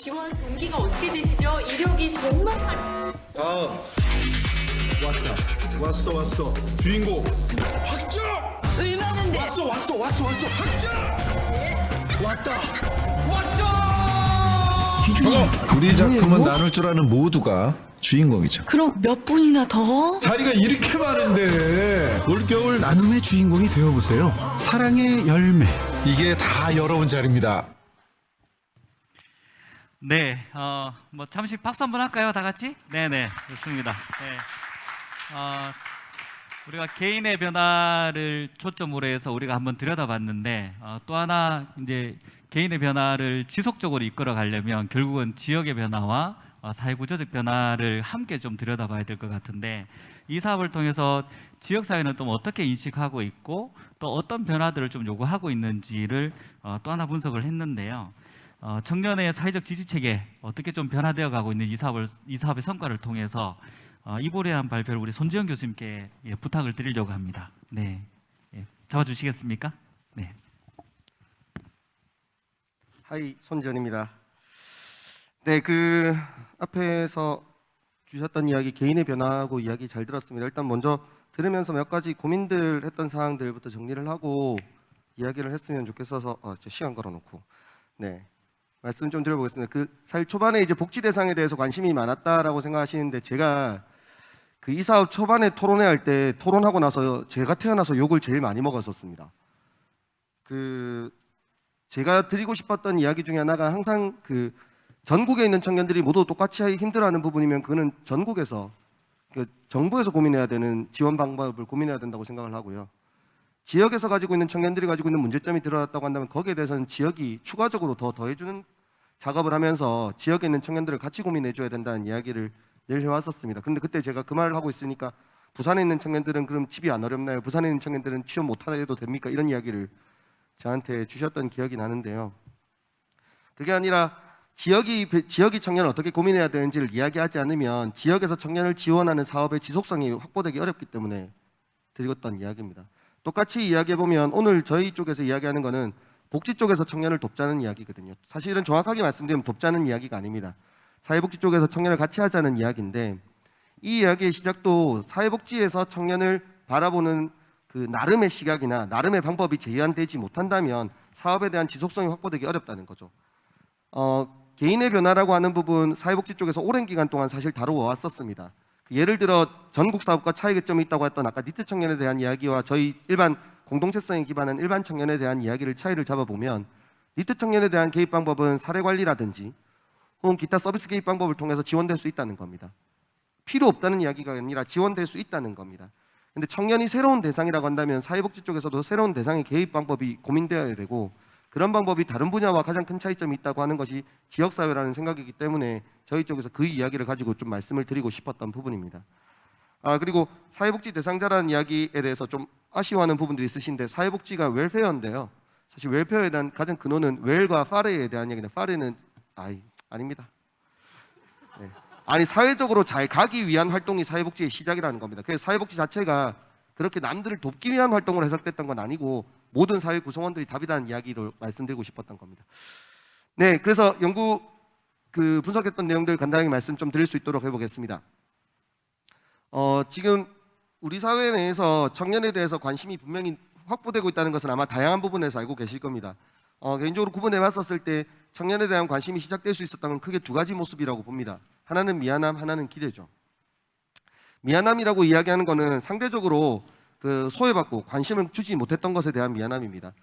지원 동기가 어떻게 되시죠? 이력이 정말 왔어 주인공 확정. 얼마는데? 왔어 확정. 왔다 왔어. 우리 작품은 나눌 줄 아는 모두가 주인공이죠. 그럼 몇 분이나 더? 자리가 이렇게 많은데 올겨울 나눔의 주인공이 되어보세요. 사랑의 열매. 이게 다 여러분 자리입니다. 네, 뭐 잠시 박수 한번 할까요, 다 같이? 네네, 좋습니다. 네, 우리가 개인의 변화를 초점으로 해서 우리가 한번 들여다봤는데 또 하나 이제 개인의 변화를 지속적으로 이끌어 가려면 결국은 지역의 변화와 사회구조적 변화를 함께 좀 들여다봐야 될 것 같은데 이 사업을 통해서 지역사회는 또 어떻게 인식하고 있고 또 어떤 변화들을 좀 요구하고 있는지를 또 하나 분석을 했는데요. 청년의 사회적 지지체계 어떻게 좀 변화되어 가고 있는 이 사업의 성과를 통해서 이번에 한 발표를 우리 손지영 교수님께 부탁을 드리려고 합니다. 네, 잡아주시겠습니까? 네. 하이, 손지현입니다. 네, 그 앞에서 주셨던 이야기 개인의 변화하고 이야기 잘 들었습니다. 일단 먼저 들으면서 몇 가지 고민들 했던 사항들부터 정리를 하고 이야기를 했으면 좋겠어서 시간 걸어놓고 네. 말씀 좀 드려보겠습니다. 그 사실 초반에 이제 복지 대상에 대해서 관심이 많았다라고 생각하시는데 제가 그 이 사업 초반에 토론회 할 때 토론하고 나서 제가 태어나서 욕을 제일 많이 먹었었습니다. 그 제가 드리고 싶었던 이야기 중에 하나가 항상 그 전국에 있는 청년들이 모두 똑같이 힘들어하는 부분이면 그거는 전국에서 정부에서 고민해야 되는 지원 방법을 고민해야 된다고 생각을 하고요. 지역에서 가지고 있는 청년들이 가지고 있는 문제점이 드러났다고 한다면 거기에 대해서는 지역이 추가적으로 더해주는 작업을 하면서 지역에 있는 청년들을 같이 고민해줘야 된다는 이야기를 늘 해왔었습니다. 그런데 그때 제가 그 말을 하고 있으니까 부산에 있는 청년들은 그럼 집이 안 어렵나요? 부산에 있는 청년들은 취업 못해도 됩니까? 이런 이야기를 저한테 주셨던 기억이 나는데요. 그게 아니라 지역이 청년을 어떻게 고민해야 되는지를 이야기하지 않으면 지역에서 청년을 지원하는 사업의 지속성이 확보되기 어렵기 때문에 드렸던 이야기입니다. 똑같이 이야기해보면 오늘 저희 쪽에서 이야기하는 거는 복지 쪽에서 청년을 돕자는 이야기거든요. 사실은 정확하게 말씀드리면 돕자는 이야기가 아닙니다. 사회복지 쪽에서 청년을 같이 하자는 이야기인데 이 이야기의 시작도 사회복지에서 청년을 바라보는 그 나름의 시각이나 나름의 방법이 제한되지 못한다면 사업에 대한 지속성이 확보되기 어렵다는 거죠. 개인의 변화라고 하는 부분 사회복지 쪽에서 오랜 기간 동안 사실 다루어 왔었습니다. 예를 들어 전국 사업과 차이점이 있다고 했던 아까 니트 청년에 대한 이야기와 저희 일반 공동체성에 기반한 일반 청년에 대한 이야기를 차이를 잡아보면 니트 청년에 대한 개입 방법은 사례 관리라든지 혹은 기타 서비스 개입 방법을 통해서 지원될 수 있다는 겁니다. 필요 없다는 이야기가 아니라 지원될 수 있다는 겁니다. 근데 청년이 새로운 대상이라고 한다면 사회복지 쪽에서도 새로운 대상의 개입 방법이 고민되어야 되고 그런 방법이 다른 분야와 가장 큰 차이점이 있다고 하는 것이 지역사회라는 생각이기 때문에 저희 쪽에서 그 이야기를 가지고 좀 말씀을 드리고 싶었던 부분입니다. 그리고 사회복지 대상자라는 이야기에 대해서 좀 아쉬워하는 부분들이 있으신데 사회복지가 웰페어인데요. 사실 웰페어에 대한 가장 근원은 웰과 파레에 대한 이야기인데 파레는 아닙니다. 네. 아니 사회적으로 잘 가기 위한 활동이 사회복지의 시작이라는 겁니다. 그래서 사회복지 자체가 그렇게 남들을 돕기 위한 활동으로 해석됐던 건 아니고 모든 사회 구성원들이 답이라는 이야기로 말씀드리고 싶었던 겁니다. 네, 그래서 연구 분석했던 내용들 간단하게 말씀 좀 드릴 수 있도록 해보겠습니다. 지금 우리 사회 내에서 청년에 대해서 관심이 분명히 확보되고 있다는 것은 아마 다양한 부분에서 알고 계실 겁니다. 개인적으로 구분해 봤었을 때 청년에 대한 관심이 시작될 수 있었던 건 크게 두 가지 모습이라고 봅니다. 하나는 미안함, 하나는 기대죠. 미안함이라고 이야기하는 것은 상대적으로 소외받고 관심을 주지 못했던 것에 대한 미안함입니다.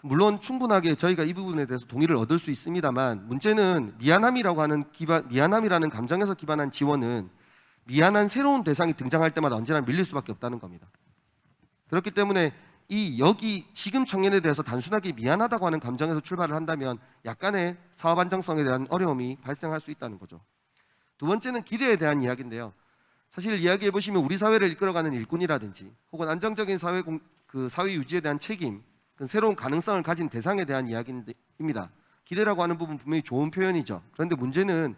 물론 충분하게 저희가 이 부분에 대해서 동의를 얻을 수 있습니다만 문제는 미안함이라는 감정에서 기반한 지원은 미안한 새로운 대상이 등장할 때마다 언제나 밀릴 수밖에 없다는 겁니다. 그렇기 때문에 여기 지금 청년에 대해서 단순하게 미안하다고 하는 감정에서 출발을 한다면 약간의 사업 안정성에 대한 어려움이 발생할 수 있다는 거죠. 두 번째는 기대에 대한 이야기인데요. 사실 이야기해 보시면 우리 사회를 이끌어가는 일꾼이라든지 혹은 안정적인 사회 유지에 대한 책임, 새로운 가능성을 가진 대상에 대한 이야기입니다. 기대라고 하는 부분 분명히 좋은 표현이죠. 그런데 문제는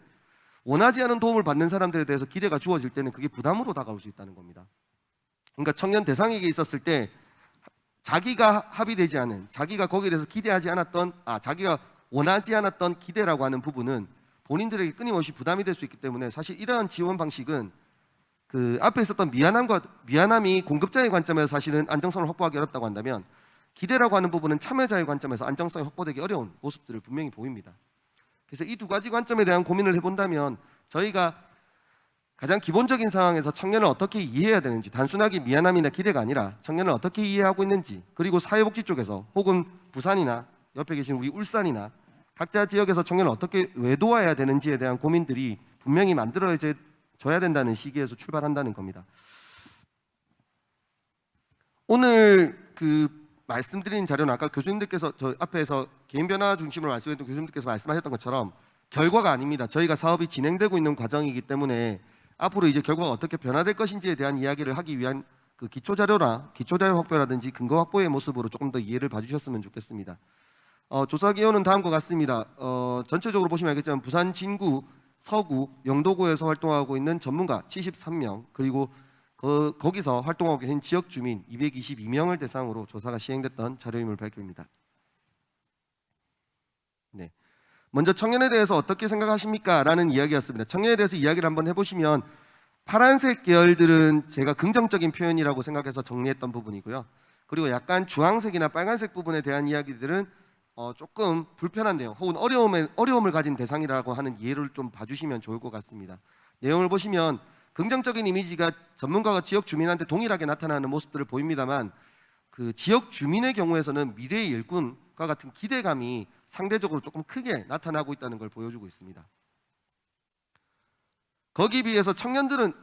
원하지 않은 도움을 받는 사람들에 대해서 기대가 주어질 때는 그게 부담으로 다가올 수 있다는 겁니다. 그러니까 청년 대상에게 있었을 때 자기가 합의되지 않은, 자기가 거기에 대해서 기대하지 않았던, 자기가 원하지 않았던 기대라고 하는 부분은 본인들에게 끊임없이 부담이 될 수 있기 때문에 사실 이러한 지원 방식은 그 앞에 있었던 미안함이 공급자의 관점에서 사실은 안정성을 확보하기 어렵다고 한다면 기대라고 하는 부분은 참여자의 관점에서 안정성이 확보되기 어려운 모습들을 분명히 보입니다. 그래서 이 두 가지 관점에 대한 고민을 해본다면 저희가 가장 기본적인 상황에서 청년을 어떻게 이해해야 되는지, 단순하게 미안함이나 기대가 아니라 청년을 어떻게 이해하고 있는지, 그리고 사회복지 쪽에서 혹은 부산이나 옆에 계신 우리 울산이나 각자 지역에서 청년을 어떻게 외도해야 되는지에 대한 고민들이 분명히 만들어져야 된다는 시기에서 출발한다는 겁니다. 오늘 그 말씀드린 자료는 아까 교수님들께서 저 앞에서 개인 변화 중심으로 말씀했던 교수님들께서 말씀하셨던 것처럼 결과가 아닙니다. 저희가 사업이 진행되고 있는 과정이기 때문에 앞으로 이제 결과가 어떻게 변화될 것인지에 대한 이야기를 하기 위한 그 기초 자료 확보라든지 근거 확보의 모습으로 조금 더 이해를 봐주셨으면 좋겠습니다. 조사 기호는 다음과 같습니다. 전체적으로 보시면 알겠지만 부산 진구, 서구, 영도구에서 활동하고 있는 전문가 73명, 그리고 거기서 활동하고 계신 지역 주민 222명을 대상으로 조사가 시행됐던 자료임을 밝힙니다. 네. 먼저 청년에 대해서 어떻게 생각하십니까? 라는 이야기였습니다. 청년에 대해서 이야기를 한번 해보시면 파란색 계열들은 제가 긍정적인 표현이라고 생각해서 정리했던 부분이고요. 그리고 약간 주황색이나 빨간색 부분에 대한 이야기들은 조금 불편한 내용 혹은 어려움을 가진 대상이라고 하는 이해를 좀 봐주시면 좋을 것 같습니다. 내용을 보시면 긍정적인 이미지가 전문가가 지역 주민한테 동일하게 나타나는 모습들을 보입니다만 그 지역 주민의 경우에서는 미래의 일꾼과 같은 기대감이 상대적으로 조금 크게 나타나고 있다는 걸 보여주고 있습니다. 거기에 비해서 청년들은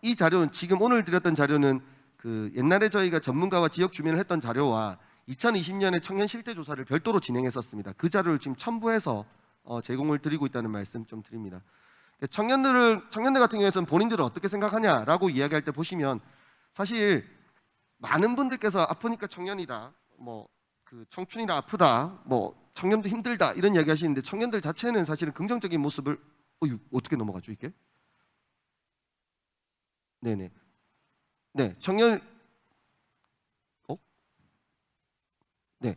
이 자료는 지금 오늘 드렸던 자료는 그 옛날에 저희가 전문가와 지역 주민을 했던 자료와 2020년에 청년 실태 조사를 별도로 진행했었습니다. 그 자료를 지금 첨부해서 제공을 드리고 있다는 말씀 좀 드립니다. 청년들 같은 경우에는 본인들은 어떻게 생각하냐라고 이야기할 때 보시면 사실 많은 분들께서 아프니까 청년이다, 뭐 그 청춘이라 아프다, 뭐 청년도 힘들다 이런 이야기 하시는데 청년들 자체는 사실은 긍정적인 모습을 어떻게 넘어가죠 이게? 네네. 네, 청년 네,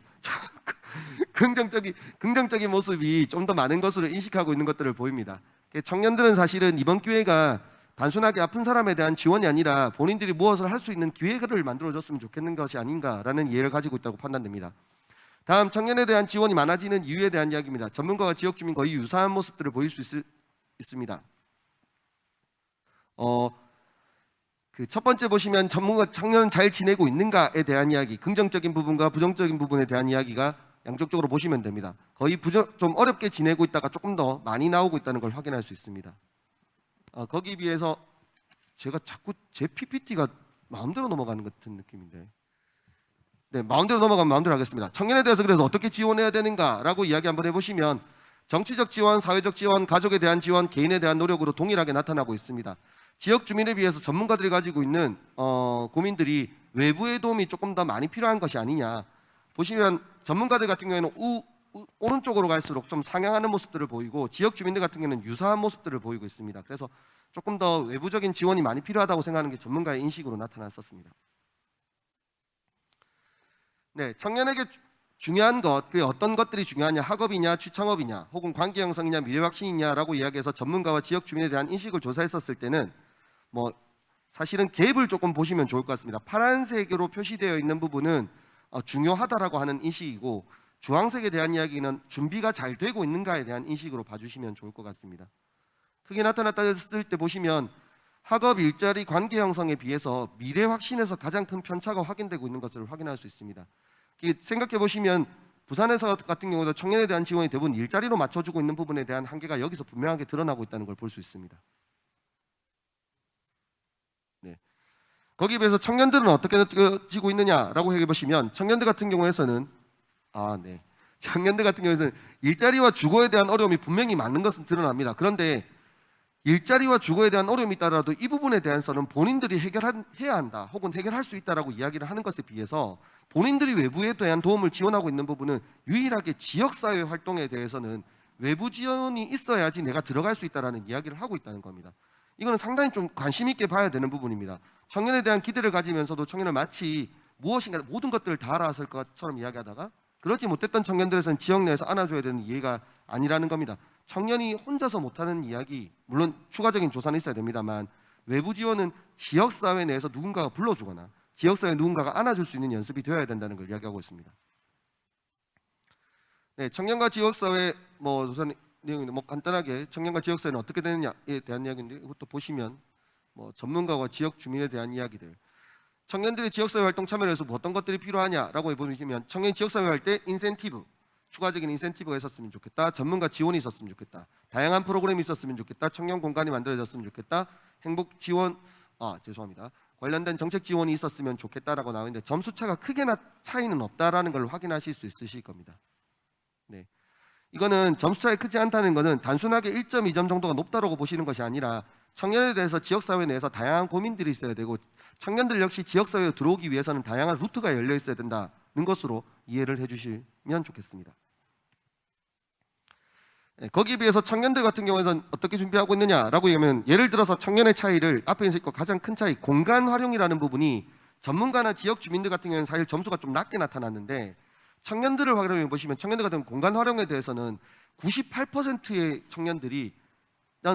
긍정적인 모습이 좀 더 많은 것으로 인식하고 있는 것들을 보입니다. 청년들은 사실은 이번 기회가 단순하게 아픈 사람에 대한 지원이 아니라 본인들이 무엇을 할 수 있는 기회를 만들어줬으면 좋겠는 것이 아닌가라는 이해를 가지고 있다고 판단됩니다. 다음, 청년에 대한 지원이 많아지는 이유에 대한 이야기입니다. 전문가와 지역 주민 거의 유사한 모습들을 보일 수 있습니다. 그 첫 번째 보시면 전문가 청년은 잘 지내고 있는가에 대한 이야기, 긍정적인 부분과 부정적인 부분에 대한 이야기가 양쪽적으로 보시면 됩니다. 거의 좀 어렵게 지내고 있다가 조금 더 많이 나오고 있다는 걸 확인할 수 있습니다. 거기에 비해서 제가 자꾸 제 PPT가 마음대로 넘어가는 것 같은 느낌인데, 네, 마음대로 넘어가면 마음대로 하겠습니다. 청년에 대해서 그래서 어떻게 지원해야 되는가라고 이야기 한번 해보시면 정치적 지원, 사회적 지원, 가족에 대한 지원, 개인에 대한 노력으로 동일하게 나타나고 있습니다. 지역 주민에 비해서 전문가들이 가지고 있는 고민들이 외부의 도움이 조금 더 많이 필요한 것이 아니냐. 보시면 전문가들 같은 경우에는 오른쪽으로 갈수록 좀 상향하는 모습들을 보이고 지역 주민들 같은 경우는 유사한 모습들을 보이고 있습니다. 그래서 조금 더 외부적인 지원이 많이 필요하다고 생각하는 게 전문가의 인식으로 나타났었습니다. 네, 청년에게 중요한 것, 그게 어떤 것들이 중요하냐, 학업이냐, 취창업이냐, 혹은 관계 형성이냐, 미래 확신이냐라고 이야기해서 전문가와 지역 주민에 대한 인식을 조사했었을 때는 뭐 사실은 갭을 조금 보시면 좋을 것 같습니다. 파란색으로 표시되어 있는 부분은 중요하다라고 하는 인식이고, 주황색에 대한 이야기는 준비가 잘 되고 있는가에 대한 인식으로 봐주시면 좋을 것 같습니다. 크게 나타났다 했을 때 보시면 학업, 일자리, 관계 형성에 비해서 미래 확신에서 가장 큰 편차가 확인되고 있는 것을 확인할 수 있습니다. 생각해 보시면 부산에서 같은 경우도 청년에 대한 지원이 대부분 일자리로 맞춰주고 있는 부분에 대한 한계가 여기서 분명하게 드러나고 있다는 걸 볼 수 있습니다. 네. 거기에 비해서 청년들은 어떻게 느껴지고 있느냐라고 해 보시면 청년들 같은 경우에는 일자리와 주거에 대한 어려움이 분명히 많은 것은 드러납니다. 그런데 일자리와 주거에 대한 어려움이 있다라도 이 부분에 대해서는 본인들이 해결해야 한다 혹은 해결할 수 있다라고 이야기를 하는 것에 비해서 본인들이 외부에 대한 도움을 지원하고 있는 부분은 유일하게 지역사회 활동에 대해서는 외부 지원이 있어야지 내가 들어갈 수 있다라는 이야기를 하고 있다는 겁니다. 이거는 상당히 좀 관심 있게 봐야 되는 부분입니다. 청년에 대한 기대를 가지면서도 청년은 마치 무엇인가 모든 것들을 다 알았을 것처럼 이야기하다가 그러지 못했던 청년들에서는 지역 내에서 안아줘야 되는 이해가 아니라는 겁니다. 청년이 혼자서 못하는 이야기, 물론 추가적인 조사는 있어야 됩니다만 외부 지원은 지역사회 내에서 누군가가 불러주거나 지역사회 누군가가 안아줄 수 있는 연습이 되어야 된다는 걸 이야기하고 있습니다. 네, 청년과 지역사회 우선 내용인데 간단하게 청년과 지역사회는 어떻게 되느냐에 대한 이야기인데 이것도 보시면 전문가와 지역 주민에 대한 이야기들, 청년들의 지역사회 활동 참여를 위해서 어떤 것들이 필요하냐라고 보시면 청년 지역사회 할 때 인센티브, 추가적인 인센티브가 있었으면 좋겠다. 전문가 지원이 있었으면 좋겠다. 다양한 프로그램이 있었으면 좋겠다. 청년 공간이 만들어졌으면 좋겠다. 행복 지원, 관련된 정책 지원이 있었으면 좋겠다라고 나오는데 점수차가 크게 차이는 없다라는 걸 확인하실 수 있으실 겁니다. 네, 이거는 점수차이 크지 않다는 것은 단순하게 1.2점 정도가 높다라고 보시는 것이 아니라 청년에 대해서 지역사회 내에서 다양한 고민들이 있어야 되고 청년들 역시 지역사회에 들어오기 위해서는 다양한 루트가 열려 있어야 된다는 것으로 이해를 해주시면 좋겠습니다. 네, 거기에 비해서 청년들 같은 경우에는 어떻게 준비하고 있느냐라고 하면 예를 들어서 청년의 차이를 앞에 있을 것 가장 큰 차이, 공간 활용이라는 부분이 전문가나 지역 주민들 같은 경우는 사실 점수가 좀 낮게 나타났는데 청년들을 활용해 보시면 청년들 같은 공간 활용에 대해서는 98%의 청년들이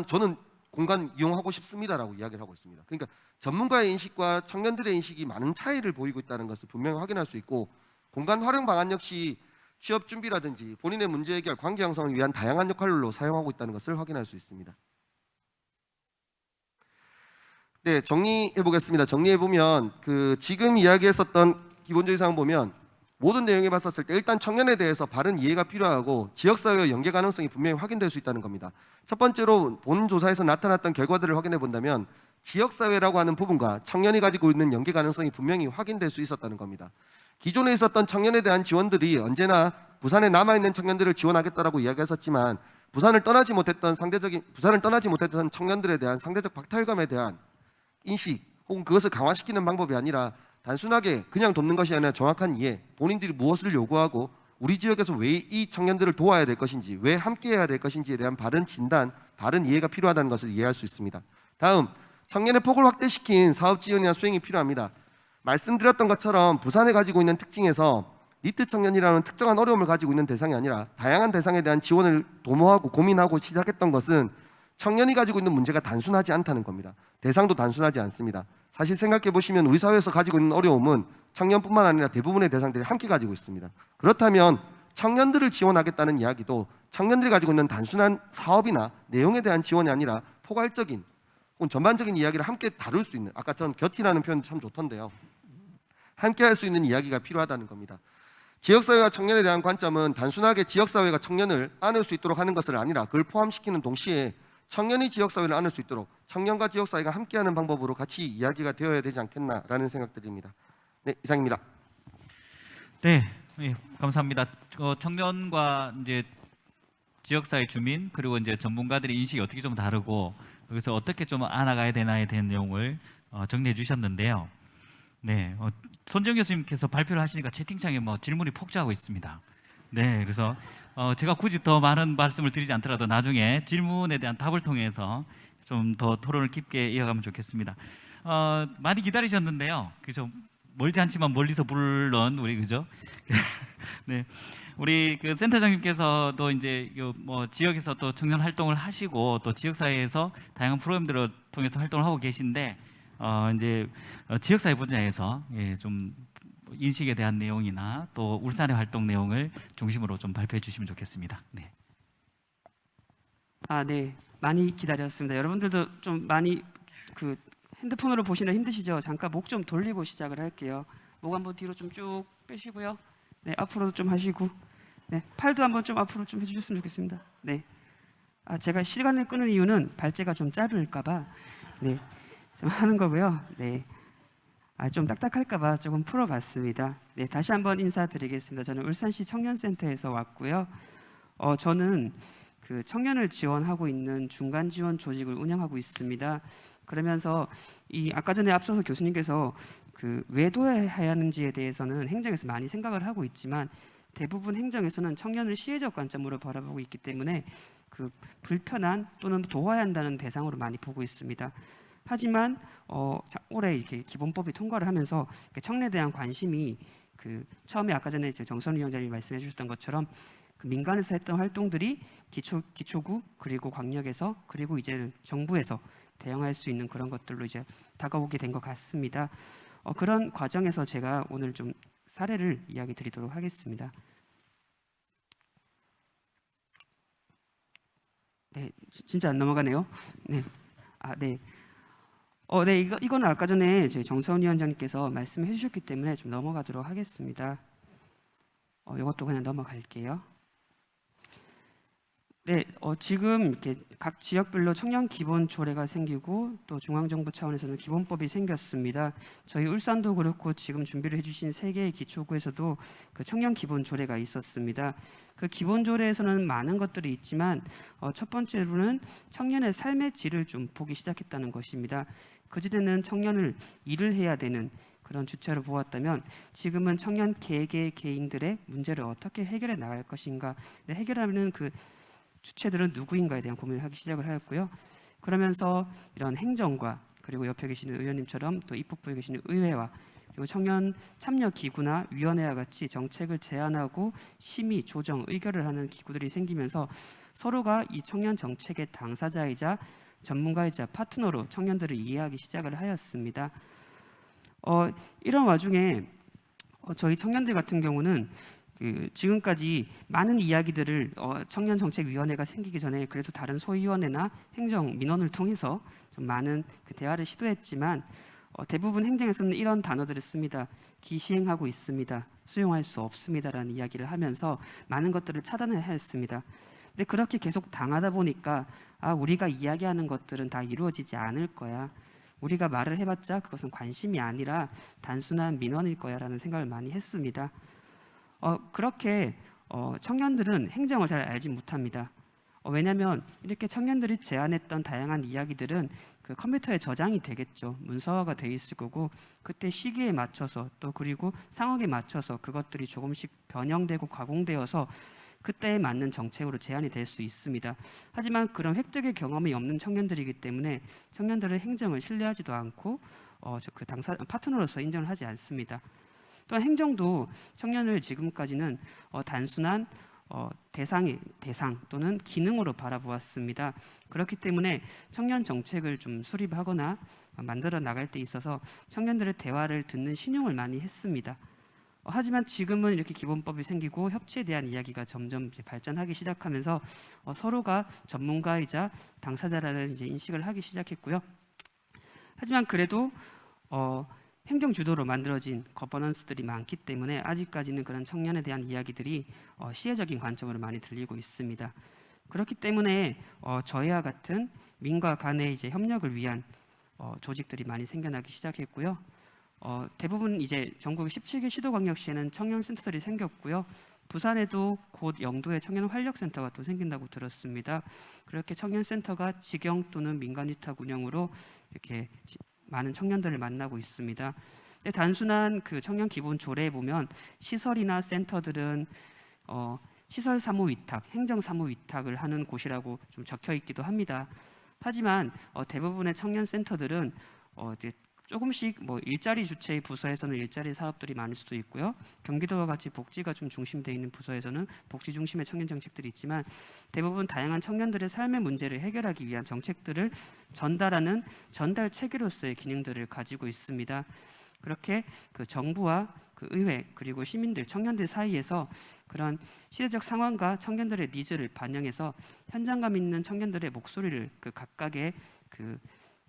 저는 공간 이용하고 싶습니다라고 이야기를 하고 있습니다. 그러니까 전문가의 인식과 청년들의 인식이 많은 차이를 보이고 있다는 것을 분명히 확인할 수 있고 공간 활용 방안 역시 취업 준비라든지 본인의 문제 해결, 관계 형성을 위한 다양한 역할로 사용하고 있다는 것을 확인할 수 있습니다. 네, 정리해 보겠습니다. 정리해 보면 지금 이야기했었던 기본적인 사항 보면 모든 내용에 봤었을 때 일단 청년에 대해서 바른 이해가 필요하고 지역사회와 연계 가능성이 분명히 확인될 수 있다는 겁니다. 첫 번째로 본 조사에서 나타났던 결과들을 확인해 본다면 지역사회라고 하는 부분과 청년이 가지고 있는 연계 가능성이 분명히 확인될 수 있었다는 겁니다. 기존에 있었던 청년에 대한 지원들이 언제나 부산에 남아있는 청년들을 지원하겠다라고 이야기했었지만 부산을 떠나지 못했던 청년들에 대한 상대적 박탈감에 대한 인식 혹은 그것을 강화시키는 방법이 아니라 단순하게 그냥 돕는 것이 아니라 정확한 이해, 본인들이 무엇을 요구하고 우리 지역에서 왜 이 청년들을 도와야 될 것인지, 왜 함께해야 될 것인지에 대한 바른 진단, 바른 이해가 필요하다는 것을 이해할 수 있습니다. 다음, 청년의 폭을 확대시킨 사업 지원이나 수행이 필요합니다. 말씀드렸던 것처럼 부산에 가지고 있는 특징에서 니트 청년이라는 특정한 어려움을 가지고 있는 대상이 아니라 다양한 대상에 대한 지원을 도모하고 고민하고 시작했던 것은 청년이 가지고 있는 문제가 단순하지 않다는 겁니다. 대상도 단순하지 않습니다. 사실 생각해 보시면 우리 사회에서 가지고 있는 어려움은 청년뿐만 아니라 대부분의 대상들이 함께 가지고 있습니다. 그렇다면 청년들을 지원하겠다는 이야기도 청년들이 가지고 있는 단순한 사업이나 내용에 대한 지원이 아니라 포괄적인 혹은 전반적인 이야기를 함께 다룰 수 있는, 아까 전 곁이라는 표현 참 좋던데요. 함께 할 수 있는 이야기가 필요하다는 겁니다. 지역사회와 청년에 대한 관점은 단순하게 지역사회가 청년을 안을 수 있도록 하는 것을 아니라 그걸 포함시키는 동시에 청년이 지역사회를 안을 수 있도록 청년과 지역사회가 함께하는 방법으로 같이 이야기가 되어야 되지 않겠나라는 생각들입니다. 네, 이상입니다. 네, 감사합니다. 청년과 이제 지역사회 주민 그리고 이제 전문가들의 인식이 어떻게 좀 다르고 여기서 어떻게 좀 안아가야 되나에 대한 내용을 정리해 주셨는데요. 네, 손정 교수님께서 발표를 하시니까 채팅창에 질문이 폭주하고 있습니다. 네, 그래서 제가 굳이 더 많은 말씀을 드리지 않더라도 나중에 질문에 대한 답을 통해서 좀 더 토론을 깊게 이어가면 좋겠습니다. 많이 기다리셨는데요. 그죠? 멀지 않지만 멀리서 불런 우리 그죠? 네, 우리 그 센터장님께서도 이제 지역에서 또 청년 활동을 하시고 또 지역사회에서 다양한 프로그램들을 통해서 활동을 하고 계신데 이제 지역사회 분야에서 좀 인식에 대한 내용이나 또 울산의 활동 내용을 중심으로 좀 발표해 주시면 좋겠습니다. 네. 네, 많이 기다렸습니다. 여러분들도 좀 많이 핸드폰으로 보시는 힘드시죠? 잠깐 목 좀 돌리고 시작을 할게요. 목 한번 뒤로 좀 쭉 빼시고요. 네, 앞으로도 좀 하시고, 네, 팔도 한번 좀 앞으로 좀 해주셨으면 좋겠습니다. 네, 제가 시간을 끄는 이유는 발제가 좀 짧을까봐, 네, 좀 하는 거고요. 네, 좀 딱딱할까봐 조금 풀어봤습니다. 네, 다시 한번 인사드리겠습니다. 저는 울산시 청년센터에서 왔고요. 저는 그 청년을 지원하고 있는 중간 지원 조직을 운영하고 있습니다. 그러면서 아까 전에 앞서서 교수님께서 왜 둬야 하는지에 대해서는 행정에서 많이 생각을 하고 있지만 대부분 행정에서는 청년을 시혜적 관점으로 바라보고 있기 때문에 불편한 또는 도와야 한다는 대상으로 많이 보고 있습니다. 하지만 올해 이렇게 기본법이 통과를 하면서 청년에 대한 관심이 처음에 아까 전에 정선 위원장님이 말씀해 주셨던 것처럼 그 민간에서 했던 활동들이 기초구 그리고 광역에서 그리고 이제는 정부에서 대응할 수 있는 그런 것들로 이제 다가오게 된 것 같습니다. 그런 과정에서 제가 오늘 좀 사례를 이야기 드리도록 하겠습니다. 네, 진짜 안 넘어가네요. 네, 네. 네, 이거는 아까 전에 저희 정서원 위원장님께서 말씀해 주셨기 때문에 좀 넘어가도록 하겠습니다. 이것도 그냥 넘어갈게요. 네, 지금 이렇게 각 지역별로 청년 기본 조례가 생기고 또 중앙정부 차원에서는 기본법이 생겼습니다. 저희 울산도 그렇고 지금 준비를 해주신 3개의 기초구에서도 그 청년 기본 조례가 있었습니다. 그 기본 조례에서는 많은 것들이 있지만 첫 번째로는 청년의 삶의 질을 좀 보기 시작했다는 것입니다. 그전에는 청년을 일을 해야 되는 그런 주체로 보았다면 지금은 청년 개개인들의 문제를 어떻게 해결해 나갈 것인가, 해결하는 그 주체들은 누구인가에 대한 고민을 하기 시작을 하였고요. 그러면서 이런 행정과 그리고 옆에 계시는 의원님처럼 또 입법부에 계시는 의회와 그리고 청년 참여 기구나 위원회와 같이 정책을 제안하고 심의, 조정, 의결을 하는 기구들이 생기면서 서로가 이 청년 정책의 당사자이자 전문가이자 파트너로 청년들을 이해하기 시작을 하였습니다. 이런 와중에 저희 청년들 같은 경우는 지금까지 많은 이야기들을 청년정책위원회가 생기기 전에 그래도 다른 소위원회나 행정 민원을 통해서 좀 많은 그 대화를 시도했지만 대부분 행정에서는 이런 단어들을 씁니다. 기시행하고 있습니다. 수용할 수 없습니다라는 이야기를 하면서 많은 것들을 차단해야 했습니다. 근데 그렇게 계속 당하다 보니까 우리가 이야기하는 것들은 다 이루어지지 않을 거야. 우리가 말을 해봤자 그것은 관심이 아니라 단순한 민원일 거야 라는 생각을 많이 했습니다. 그렇게 청년들은 행정을 잘 알지 못합니다. 왜냐하면 이렇게 청년들이 제안했던 다양한 이야기들은 그 컴퓨터에 저장이 되겠죠. 문서화가 돼 있을 거고 그때 시기에 맞춰서 또 그리고 상황에 맞춰서 그것들이 조금씩 변형되고 가공되어서 그때에 맞는 정책으로 제안이 될 수 있습니다. 하지만 그런 획득의 경험이 없는 청년들이기 때문에 청년들은 행정을 신뢰하지도 않고 그 파트너로서 인정을 하지 않습니다. 또한 행정도 청년을 지금까지는 단순한 대상 또는 기능으로 바라보았습니다. 그렇기 때문에 청년 정책을 좀 수립하거나 만들어 나갈 때 있어서 청년들의 대화를 듣는 신용을 많이 했습니다. 하지만 지금은 이렇게 기본법이 생기고 협치에 대한 이야기가 점점 이제 발전하기 시작하면서 서로가 전문가이자 당사자라는 이제 인식을 하기 시작했고요. 하지만 그래도 행정 주도로 만들어진 거버넌스들이 많기 때문에 아직까지는 그런 청년에 대한 이야기들이 시혜적인 관점으로 많이 들리고 있습니다. 그렇기 때문에 저희와 같은 민과 간의 이제 협력을 위한 조직들이 많이 생겨나기 시작했고요. 대부분 이제 전국 17개 시도광역시에는 청년센터들이 생겼고요. 부산에도 곧 영도에 청년 활력센터가 또 생긴다고 들었습니다. 그렇게 청년센터가 직영 또는 민간 위탁 운영으로 이렇게 많은 청년들을 만나고 있습니다. 단순한 그 청년 기본 조례에 보면 시설이나 센터들은 시설 사무 위탁, 행정 사무 위탁을 하는 곳이라고 좀 적혀 있기도 합니다. 하지만 대부분의 청년 센터들은 이제 조금씩 뭐 일자리 주체의 부서에서는 일자리 사업들이 많을 수도 있고요. 경기도와 같이 복지가 좀 중심되어 있는 부서에서는 복지 중심의 청년 정책들이 있지만 대부분 다양한 청년들의 삶의 문제를 해결하기 위한 정책들을 전달하는 전달 체계로서의 기능들을 가지고 있습니다. 그렇게 그 정부와 그 의회 그리고 시민들, 청년들 사이에서 그런 시대적 상황과 청년들의 니즈를 반영해서 현장감 있는 청년들의 목소리를 그 각각의 그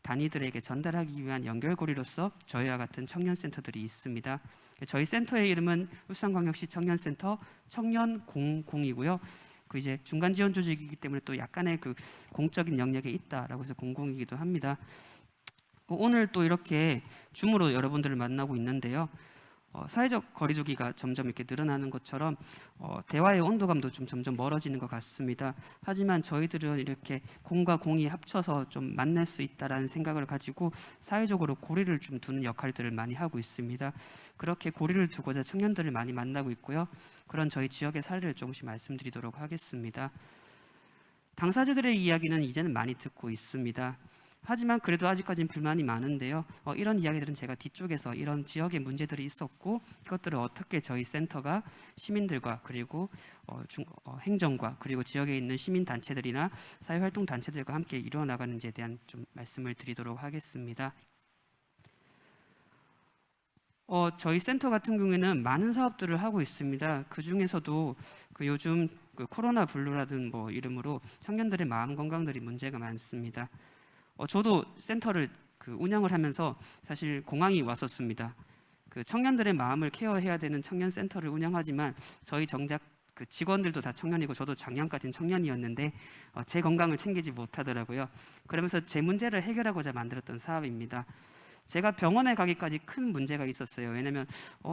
단위들에게 전달하기 위한 연결고리로서 저희와 같은 청년센터들이 있습니다. 저희 센터의 이름은 울산광역시 청년센터 청년공공이고요. 그 이제 중간 지원 조직이기 때문에 또 약간의 그 공적인 영역에 있다라고 해서 공공이기도 합니다. 오늘 또 이렇게 줌으로 여러분들을 만나고 있는데요. 사회적 거리두기가 점점 이렇게 늘어나는 것처럼 대화의 온도감도 좀 점점 멀어지는 것 같습니다. 하지만 저희들은 이렇게 공과 공이 합쳐서 좀 만날 수 있다라는 생각을 가지고 사회적으로 고리를 좀 두는 역할들을 많이 하고 있습니다. 그렇게 고리를 두고자 청년들을 많이 만나고 있고요. 그런 저희 지역의 사례를 조금씩 말씀드리도록 하겠습니다. 당사자들의 이야기는 이제는 많이 듣고 있습니다. 하지만 그래도 아직까지는 불만이 많은데요. 이런 이야기들은 제가 뒤쪽에서 이런 지역의 문제들이 있었고 이것들을 어떻게 저희 센터가 시민들과 그리고 행정과 그리고 지역에 있는 시민 단체들이나 사회활동 단체들과 함께 이루어 나가는지에 대한 좀 말씀을 드리도록 하겠습니다. 저희 센터 같은 경우에는 많은 사업들을 하고 있습니다. 그 중에서도 요즘 코로나 블루라든 뭐 이름으로 청년들의 마음 건강들이 문제가 많습니다. 저도 센터를 운영을 하면서 사실 공항이 왔었습니다. 청년들의 마음을 케어해야 되는 청년 센터를 운영하지만 저희 정작 직원들도 다 청년이고 저도 작년까지는 청년이었는데 제 건강을 챙기지 못하더라고요. 그러면서 제 문제를 해결하고자 만들었던 사업입니다. 제가 병원에 가기까지 큰 문제가 있었어요. 왜냐면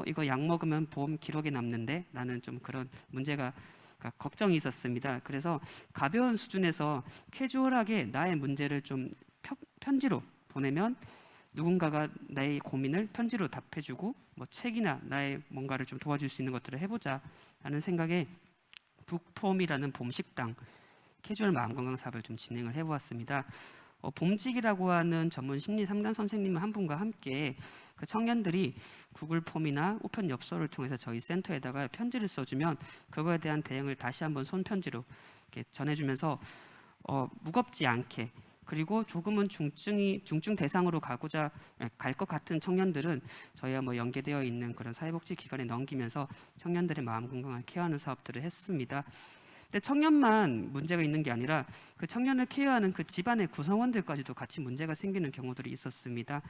이거 약 먹으면 보험 기록에 남는데 라는 좀 그런 문제가 걱정이 있었습니다. 그래서 가벼운 수준에서 캐주얼하게 나의 문제를 좀 편지로 보내면 누군가가 나의 고민을 편지로 답해주고 뭐 책이나 나의 뭔가를 좀 도와줄 수 있는 것들을 해보자 라는 생각에 북폼이라는 봄식당 캐주얼 마음건강 사업을 좀 진행을 해보았습니다. 봄직이라고 하는 전문 심리 상담 선생님 한 분과 함께 청년들이 구글 폼이나 우편 엽서를 통해서 저희 센터에다가 편지를 써주면 그거에 대한 대응을 다시 한번 손편지로 이렇게 전해주면서 무겁지 않게 그리고 조금은 중증 대상으로 갈 것 같은 청년들은 저희와 뭐 연계되어 있는 그런 사회복지 기관에 넘기면서 청년들의 마음 건강을 케어하는 사업들을 했습니다. 근데 청년만 문제가 있는 게 아니라 그 청년을 케어하는 그 집안의 구성원들까지도 같이 문제가 생기는 경우들이 있었습니다.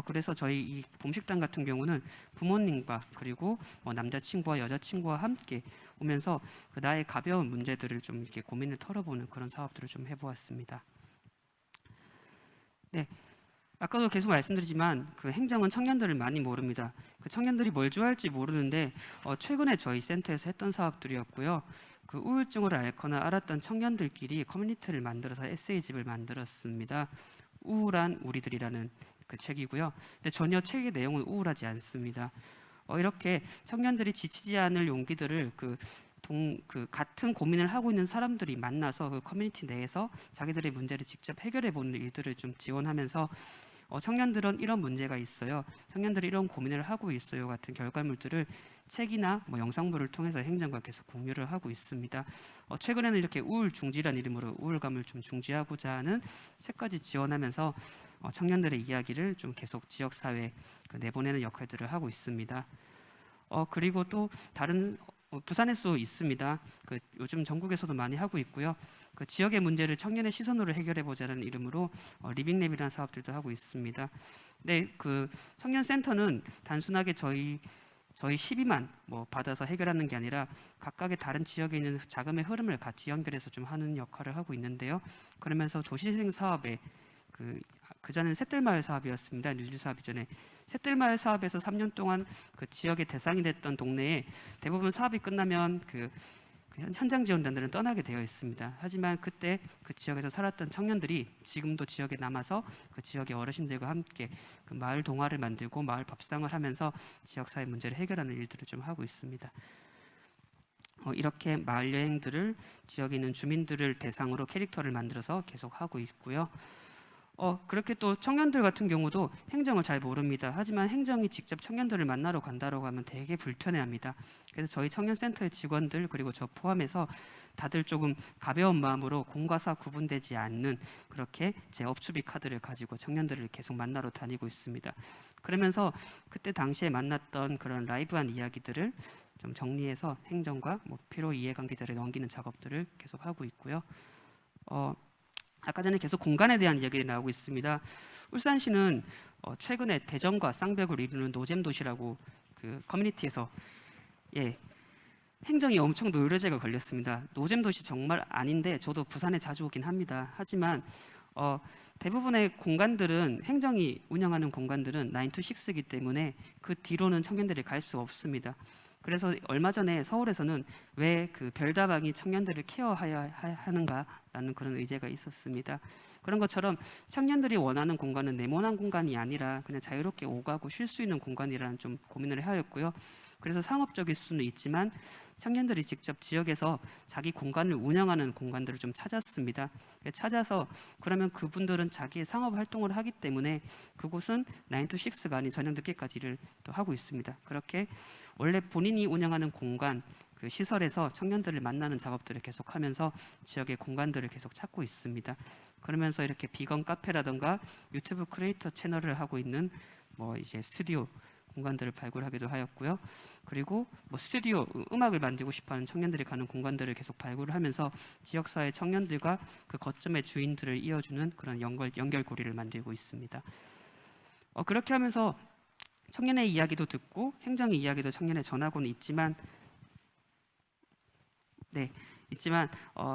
그래서 저희 이 봄식당 같은 경우는 부모님과 그리고 남자친구와 여자친구와 함께 오면서 나의 가벼운 문제들을 좀 이렇게 고민을 털어보는 그런 사업들을 좀 해보았습니다. 네, 아까도 계속 말씀드리지만 행정은 청년들을 많이 모릅니다. 청년들이 뭘 좋아할지 모르는데 최근에 저희 센터에서 했던 사업들이었고요. 우울증을 앓거나 앓았던 청년들끼리 커뮤니티를 만들어서 에세이집을 만들었습니다. 우울한 우리들이라는 책이고요. 근데 전혀 책의 내용은 우울하지 않습니다. 이렇게 청년들이 지치지 않을 용기들을 같은 고민을 하고 있는 사람들이 만나서 커뮤니티 내에서 자기들의 문제를 직접 해결해 보는 일들을 좀 지원하면서 청년들은 이런 문제가 있어요. 청년들이 이런 고민을 하고 있어요. 같은 결과물들을 책이나 영상물을 통해서 행정과 계속 공유를 하고 있습니다. 최근에는 이렇게 우울 중지란 이름으로 우울감을 좀 중지하고자 하는 책까지 지원하면서 청년들의 이야기를 좀 계속 지역 사회에 내보내는 역할들을 하고 있습니다. 그리고 또 다른 부산에서도 있습니다. 요즘 전국에서도 많이 하고 있고요. 지역의 문제를 청년의 시선으로 해결해 보자는 이름으로 리빙랩이라는 사업들도 하고 있습니다. 네, 청년 센터는 단순하게 저희 12만 받아서 해결하는 게 아니라 각각의 다른 지역에 있는 자금의 흐름을 같이 연결해서 좀 하는 역할을 하고 있는데요. 그러면서 도시재생 사업에 그전에는 셋들마을 사업이었습니다. 뉴질 사업 이전에 셋들마을 사업에서 3년 동안 지역의 대상이 됐던 동네에 대부분 사업이 끝나면 현장 지원단들은 떠나게 되어 있습니다. 하지만 그때 지역에서 살았던 청년들이 지금도 지역에 남아서 지역의 어르신들과 함께 마을 동화를 만들고 마을 밥상을 하면서 지역사회 문제를 해결하는 일들을 좀 하고 있습니다. 이렇게 마을 여행들을 지역에 있는 주민들을 대상으로 캐릭터를 만들어서 계속 하고 있고요. 그렇게 또 청년들 같은 경우도 행정을 잘 모릅니다. 하지만 행정이 직접 청년들을 만나러 간다고 하면 되게 불편해합니다. 그래서 저희 청년센터의 직원들 그리고 저 포함해서 다들 조금 가벼운 마음으로 공과 사 구분되지 않는 그렇게 제 업추비 카드를 가지고 청년들을 계속 만나러 다니고 있습니다. 그러면서 그때 당시에 만났던 그런 라이브한 이야기들을 좀 정리해서 행정과 필요 이해관계자를 넘기는 작업들을 계속 하고 있고요. 아까 전에 계속 공간에 대한 이야기가 나오고 있습니다. 울산시는 최근에 대전과 쌍벽을 이루는 노잼 도시라고 커뮤니티에서 행정이 엄청 노이로제가 걸렸습니다. 노잼 도시 정말 아닌데 저도 부산에 자주 오긴 합니다. 하지만 대부분의 공간들은 행정이 운영하는 공간들은 9 to 6이기 때문에 그 뒤로는 청년들이 갈 수 없습니다. 그래서 얼마 전에 서울에서는 왜 별다방이 청년들을 케어해야 하는가라는 그런 의제가 있었습니다. 그런 것처럼 청년들이 원하는 공간은 네모난 공간이 아니라 그냥 자유롭게 오가고 쉴 수 있는 공간이라는 좀 고민을 하였고요. 그래서 상업적일 수는 있지만 청년들이 직접 지역에서 자기 공간을 운영하는 공간들을 좀 찾았습니다. 찾아서 그러면 그분들은 자기의 상업 활동을 하기 때문에 그곳은 9 to 6가 아닌 저녁 늦게까지 일을 또 하고 있습니다. 그렇게 원래 본인이 운영하는 공간, 그 시설에서 청년들을 만나는 작업들을 계속하면서 지역의 공간들을 계속 찾고 있습니다. 그러면서 이렇게 비건 카페라든가 유튜브 크리에이터 채널을 하고 있는 뭐 이제 스튜디오 공간들을 발굴하기도 하였고요. 그리고 뭐 스튜디오 음악을 만들고 싶어하는 청년들이 가는 공간들을 계속 발굴을 하면서 지역사회 청년들과 그 거점의 주인들을 이어주는 그런 연결고리를 만들고 있습니다. 그렇게 하면서 청년의 이야기도 듣고 행정의 이야기도 청년에 전하고는 있지만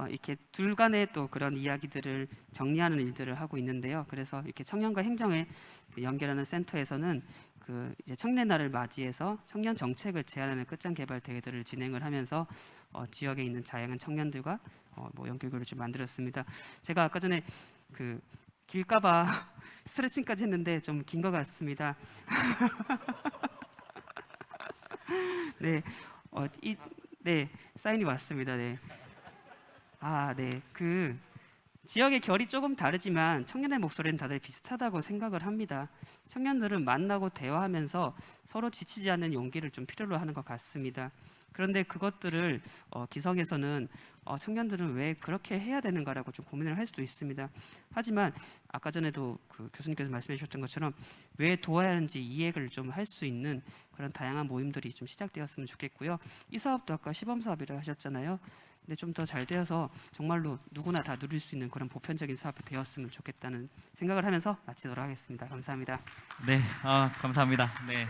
이렇게 둘 간의 또 그런 이야기들을 정리하는 일들을 하고 있는데요. 그래서 이렇게 청년과 행정을 연결하는 센터에서는 그 이제 청년 날을 맞이해서 청년 정책을 제안하는 끝장 개발 대회들을 진행을 하면서 지역에 있는 다양한 청년들과 뭐 연결고리를 좀 만들었습니다. 제가 아까 전에 그 길까봐 스트레칭까지 했는데 좀 긴 것 같습니다. 네, 사인이 왔습니다. 네. 그 지역의 결이 조금 다르지만 청년의 목소리는 다들 비슷하다고 생각을 합니다. 청년들은 만나고 대화하면서 서로 지치지 않는 용기를 좀 필요로 하는 것 같습니다. 그런데 그것들을 기성에서는 청년들은 왜 그렇게 해야 되는가라고 좀 고민을 할 수도 있습니다. 하지만 아까 전에도 그 교수님께서 말씀해 주셨던 것처럼 왜 도와야 하는지 이해를 좀 할 수 있는 그런 다양한 모임들이 좀 시작되었으면 좋겠고요. 이 사업도 아까 시범 사업이라고 하셨잖아요. 근데 좀 더 잘 되어서 정말로 누구나 다 누릴 수 있는 그런 보편적인 사업이 되었으면 좋겠다는 생각을 하면서 마치도록 하겠습니다. 감사합니다. 네, 감사합니다. 네,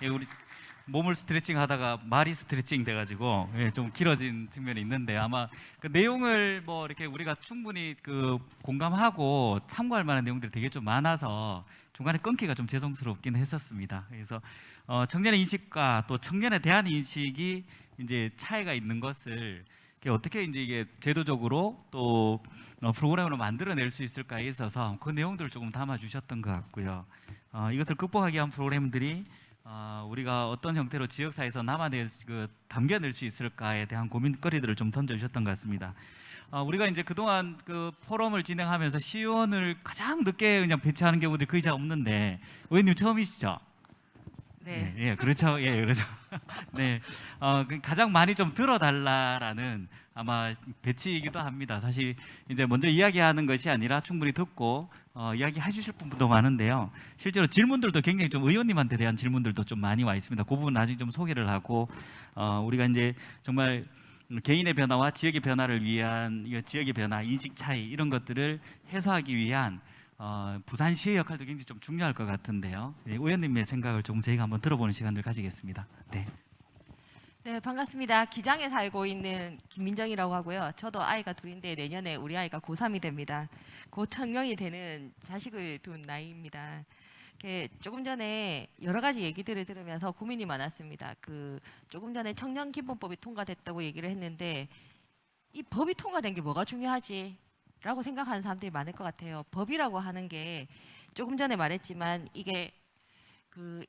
예, 우리 몸을 스트레칭 하다가 말이 스트레칭 돼가지고 좀 길어진 측면이 있는데 아마 그 내용을 뭐 이렇게 우리가 충분히 그 공감하고 참고할 만한 내용들이 되게 좀 많아서 중간에 끊기가 좀 죄송스럽긴 했었습니다. 그래서 청년의 인식과 또 청년에 대한 인식이 이제 차이가 있는 것을 어떻게 이제 이게 제도적으로 또 프로그램으로 만들어낼 수 있을까에 있어서 그 내용들을 조금 담아주셨던 것 같고요. 이것을 극복하기 위한 프로그램들이 우리가 어떤 형태로 지역사회에서 담겨낼 수 있을까에 대한 고민거리들을 좀 던져주셨던 것 같습니다. 우리가 이제 그동안 그 포럼을 진행하면서 시의원을 가장 늦게 그냥 배치하는 경우들이 거의 잘 없는데 의원님 처음이시죠? 네. 예, 그렇죠. 예, 그렇죠. 네, 가장 많이 좀 들어달라라는 아마 배치이기도 합니다. 사실 이제 먼저 이야기하는 것이 아니라 충분히 듣고 이야기해 주실 분도 많은데요. 실제로 질문들도 굉장히 좀 의원님한테 대한 질문들도 좀 많이 와 있습니다. 그 부분 나중에 좀 소개를 하고 우리가 이제 정말 개인의 변화와 지역의 변화를 위한 지역의 변화, 인식 차이 이런 것들을 해소하기 위한 부산시의 역할도 굉장히 좀 중요할 것 같은데요. 네, 의원님의 생각을 조금 저희가 한번 들어보는 시간을 가지겠습니다. 네. 네, 반갑습니다. 기장에 살고 있는 김민정이라고 하고요. 저도 아이가 둘인데 내년에 우리 아이가 고3이 됩니다. 곧 청년이 되는 자식을 둔 나이입니다. 조금 전에 여러 가지 얘기들을 들으면서 고민이 많았습니다. 조금 전에 청년기본법이 통과됐다고 얘기를 했는데 이 법이 통과된 게 뭐가 중요하지? 라고 생각하는 사람들이 많을 것 같아요. 법이라고 하는 게 조금 전에 말했지만 이게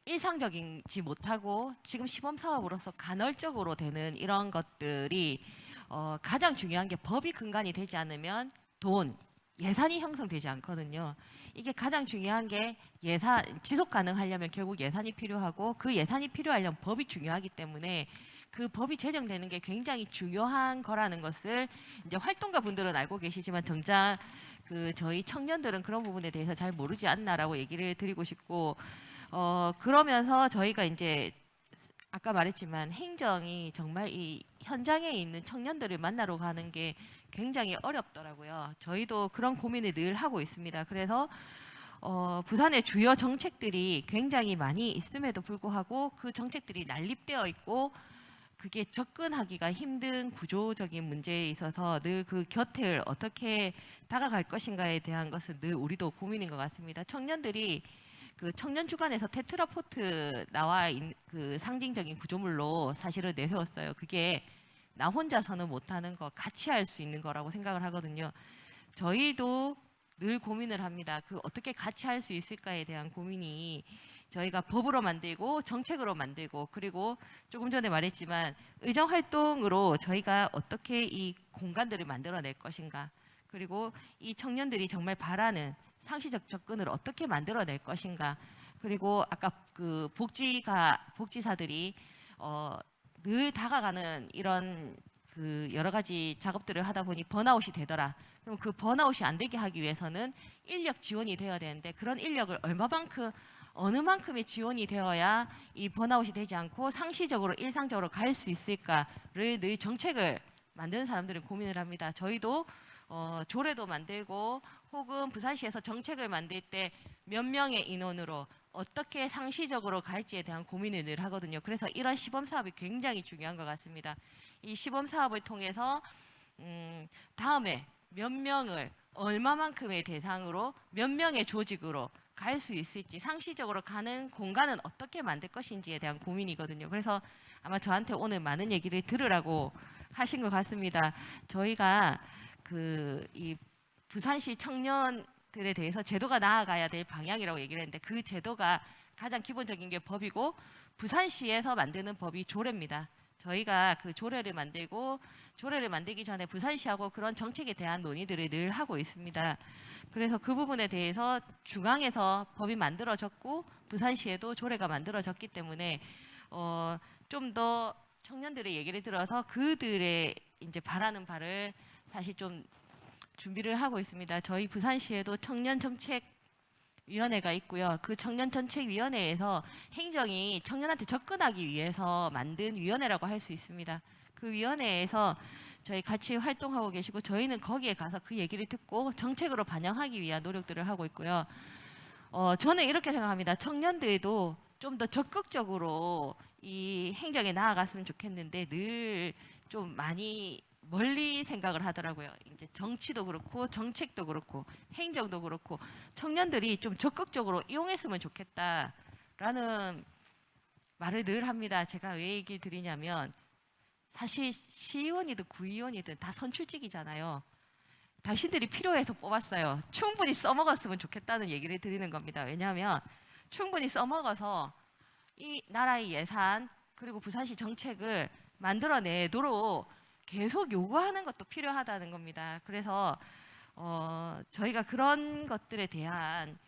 일상적이지 못하고 지금 시범 사업으로서 간헐적으로 되는 이런 것들이 가장 중요한 게 법이 근간이 되지 않으면 예산이 형성되지 않거든요. 이게 가장 중요한 게 지속 가능하려면 결국 예산이 필요하고 그 예산이 필요하려면 법이 중요하기 때문에 그 법이 제정되는 게 굉장히 중요한 거라는 것을 이제 활동가 분들은 알고 계시지만 정작 저희 청년들은 그런 부분에 대해서 잘 모르지 않나라고 얘기를 드리고 싶고 그러면서 저희가 이제 아까 말했지만 행정이 정말 이 현장에 있는 청년들을 만나러 가는 게 굉장히 어렵더라고요. 저희도 그런 고민을 늘 하고 있습니다. 그래서 부산의 주요 정책들이 굉장히 많이 있음에도 불구하고 그 정책들이 난립되어 있고 그게 접근하기가 힘든 구조적인 문제에 있어서 늘 그 곁을 어떻게 다가갈 것인가에 대한 것은 늘 우리도 고민인 것 같습니다. 청년들이 청년 주간에서 테트라포트 나와 있는 상징적인 구조물로 사실을 내세웠어요. 그게 나 혼자서는 못하는 거, 같이 할 수 있는 거라고 생각을 하거든요. 저희도 늘 고민을 합니다. 어떻게 같이 할 수 있을까에 대한 고민이 저희가 법으로 만들고 정책으로 만들고 그리고 조금 전에 말했지만 의정 활동으로 저희가 어떻게 이 공간들을 만들어낼 것인가 그리고 이 청년들이 정말 바라는 상시적 접근을 어떻게 만들어낼 것인가 그리고 아까 그 복지사들이 늘 다가가는 이런 그 여러 가지 작업들을 하다 보니 번아웃이 되더라. 그럼 그 번아웃이 안 되게 하기 위해서는 인력 지원이 되어야 되는데 그런 인력을 어느 만큼의 지원이 되어야 이 번아웃이 되지 않고 상시적으로 일상적으로 갈 수 있을까를 늘 정책을 만드는 사람들은 고민을 합니다. 저희도 조례도 만들고 혹은 부산시에서 정책을 만들 때 몇 명의 인원으로 어떻게 상시적으로 갈지에 대한 고민을 늘 하거든요. 그래서 이런 시범 사업이 굉장히 중요한 것 같습니다. 이 시범 사업을 통해서 다음에 몇 명을 얼마만큼의 대상으로 몇 명의 조직으로 갈 수 있을지 상시적으로 가는 공간은 어떻게 만들 것인지에 대한 고민이거든요. 그래서 아마 저한테 오늘 많은 얘기를 들으라고 하신 것 같습니다. 저희가 이 부산시 청년들에 대해서 제도가 나아가야 될 방향이라고 얘기를 했는데 그 제도가 가장 기본적인 게 법이고 부산시에서 만드는 법이 조례입니다. 저희가 그 조례를 만들기 전에 부산시하고 그런 정책에 대한 논의들을 늘 하고 있습니다. 그래서 그 부분에 대해서 중앙에서 법이 만들어졌고 부산시에도 조례가 만들어졌기 때문에 좀 더 청년들의 얘기를 들어서 그들의 이제 바라는 바를 사실 좀 준비를 하고 있습니다. 저희 부산시에도 청년정책위원회가 있고요. 그 청년정책위원회에서 행정이 청년한테 접근하기 위해서 만든 위원회라고 할 수 있습니다. 그 위원회에서 저희 같이 활동하고 계시고 저희는 거기에 가서 그 얘기를 듣고 정책으로 반영하기 위한 노력들을 하고 있고요. 저는 이렇게 생각합니다. 청년들도 좀 더 적극적으로 이 행정에 나아갔으면 좋겠는데 늘 좀 많이 멀리 생각을 하더라고요. 이제 정치도 그렇고 정책도 그렇고 행정도 그렇고 청년들이 좀 적극적으로 이용했으면 좋겠다라는 말을 늘 합니다. 제가 왜 얘기 드리냐면 사실 시의원이든 구의원이든 다 선출직이잖아요. 당신들이 필요해서 뽑았어요. 충분히 써먹었으면 좋겠다는 얘기를 드리는 겁니다. 왜냐하면 충분히 써먹어서 이 나라의 예산 그리고 부산시 정책을 만들어내도록 계속 요구하는 것도 필요하다는 겁니다. 그래서 저희가 그런 것들에 대한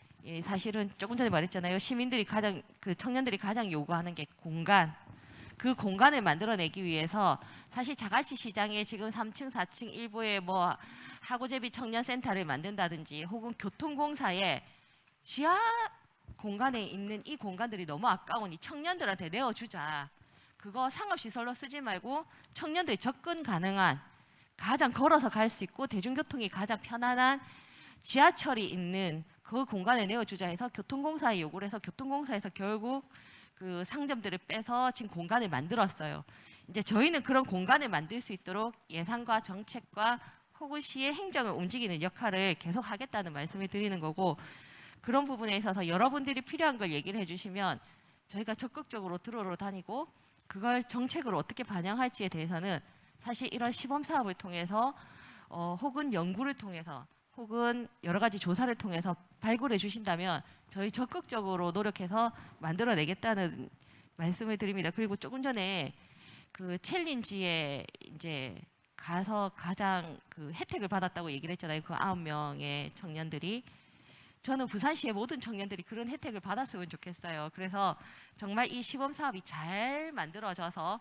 사실은 조금 전에 말했잖아요. 시민들이 청년들이 가장 요구하는 게 공간. 그 공간을 만들어내기 위해서 사실 자갈치 시장에 지금 3층, 4층 일부에 뭐 하구제비 청년센터를 만든다든지 혹은 교통공사에 지하 공간에 있는 이 공간들이 너무 아까우니 청년들한테 내어주자. 그거 상업시설로 쓰지 말고 청년들이 접근 가능한 가장 걸어서 갈 수 있고 대중교통이 가장 편안한 지하철이 있는 그 공간에 내어주자 해서 교통공사에 요구를 해서 교통공사에서 결국 그 상점들을 빼서 지금 공간을 만들었어요. 이제 저희는 그런 공간을 만들 수 있도록 예산과 정책과 혹은 시의 행정을 움직이는 역할을 계속 하겠다는 말씀을 드리는 거고 그런 부분에 있어서 여러분들이 필요한 걸 얘기를 해주시면 저희가 적극적으로 들어러 다니고 그걸 정책으로 어떻게 반영할지에 대해서는 사실 이런 시범 사업을 통해서 혹은 연구를 통해서 혹은 여러 가지 조사를 통해서 발굴해 주신다면 저희 적극적으로 노력해서 만들어내겠다는 말씀을 드립니다. 그리고 조금 전에 그 챌린지에 이제 가서 가장 그 혜택을 받았다고 얘기를 했잖아요. 그 9명의 청년들이. 저는 부산시의 모든 청년들이 그런 혜택을 받았으면 좋겠어요. 그래서 정말 이 시범 사업이 잘 만들어져서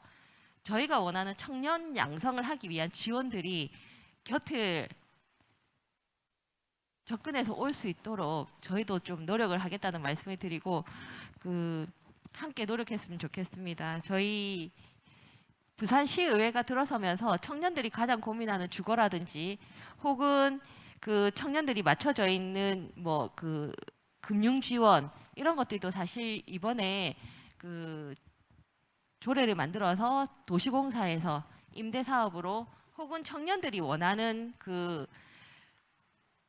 저희가 원하는 청년 양성을 하기 위한 지원들이 곁을 접근해서 올 수 있도록 저희도 좀 노력을 하겠다는 말씀을 드리고 함께 노력했으면 좋겠습니다. 저희 부산시의회가 들어서면서 청년들이 가장 고민하는 주거라든지 혹은 그 청년들이 맞춰져 있는 뭐 그 금융 지원 이런 것들도 사실 이번에 그 조례를 만들어서 도시공사에서 임대 사업으로 혹은 청년들이 원하는 그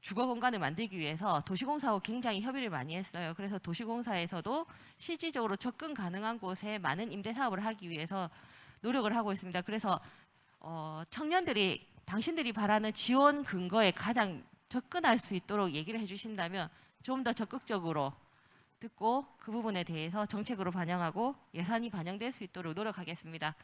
주거 공간을 만들기 위해서 도시공사하고 굉장히 협의를 많이 했어요. 그래서 도시공사에서도 실질적으로 접근 가능한 곳에 많은 임대 사업을 하기 위해서 노력을 하고 있습니다. 그래서 청년들이 당신들이 바라는 지원 근거에 가장 접근할 수 있도록 얘기를 해주신다면 좀 더 적극적으로 듣고 그 부분에 대해서 정책으로 반영하고 예산이 반영될 수 있도록 노력하겠습니다.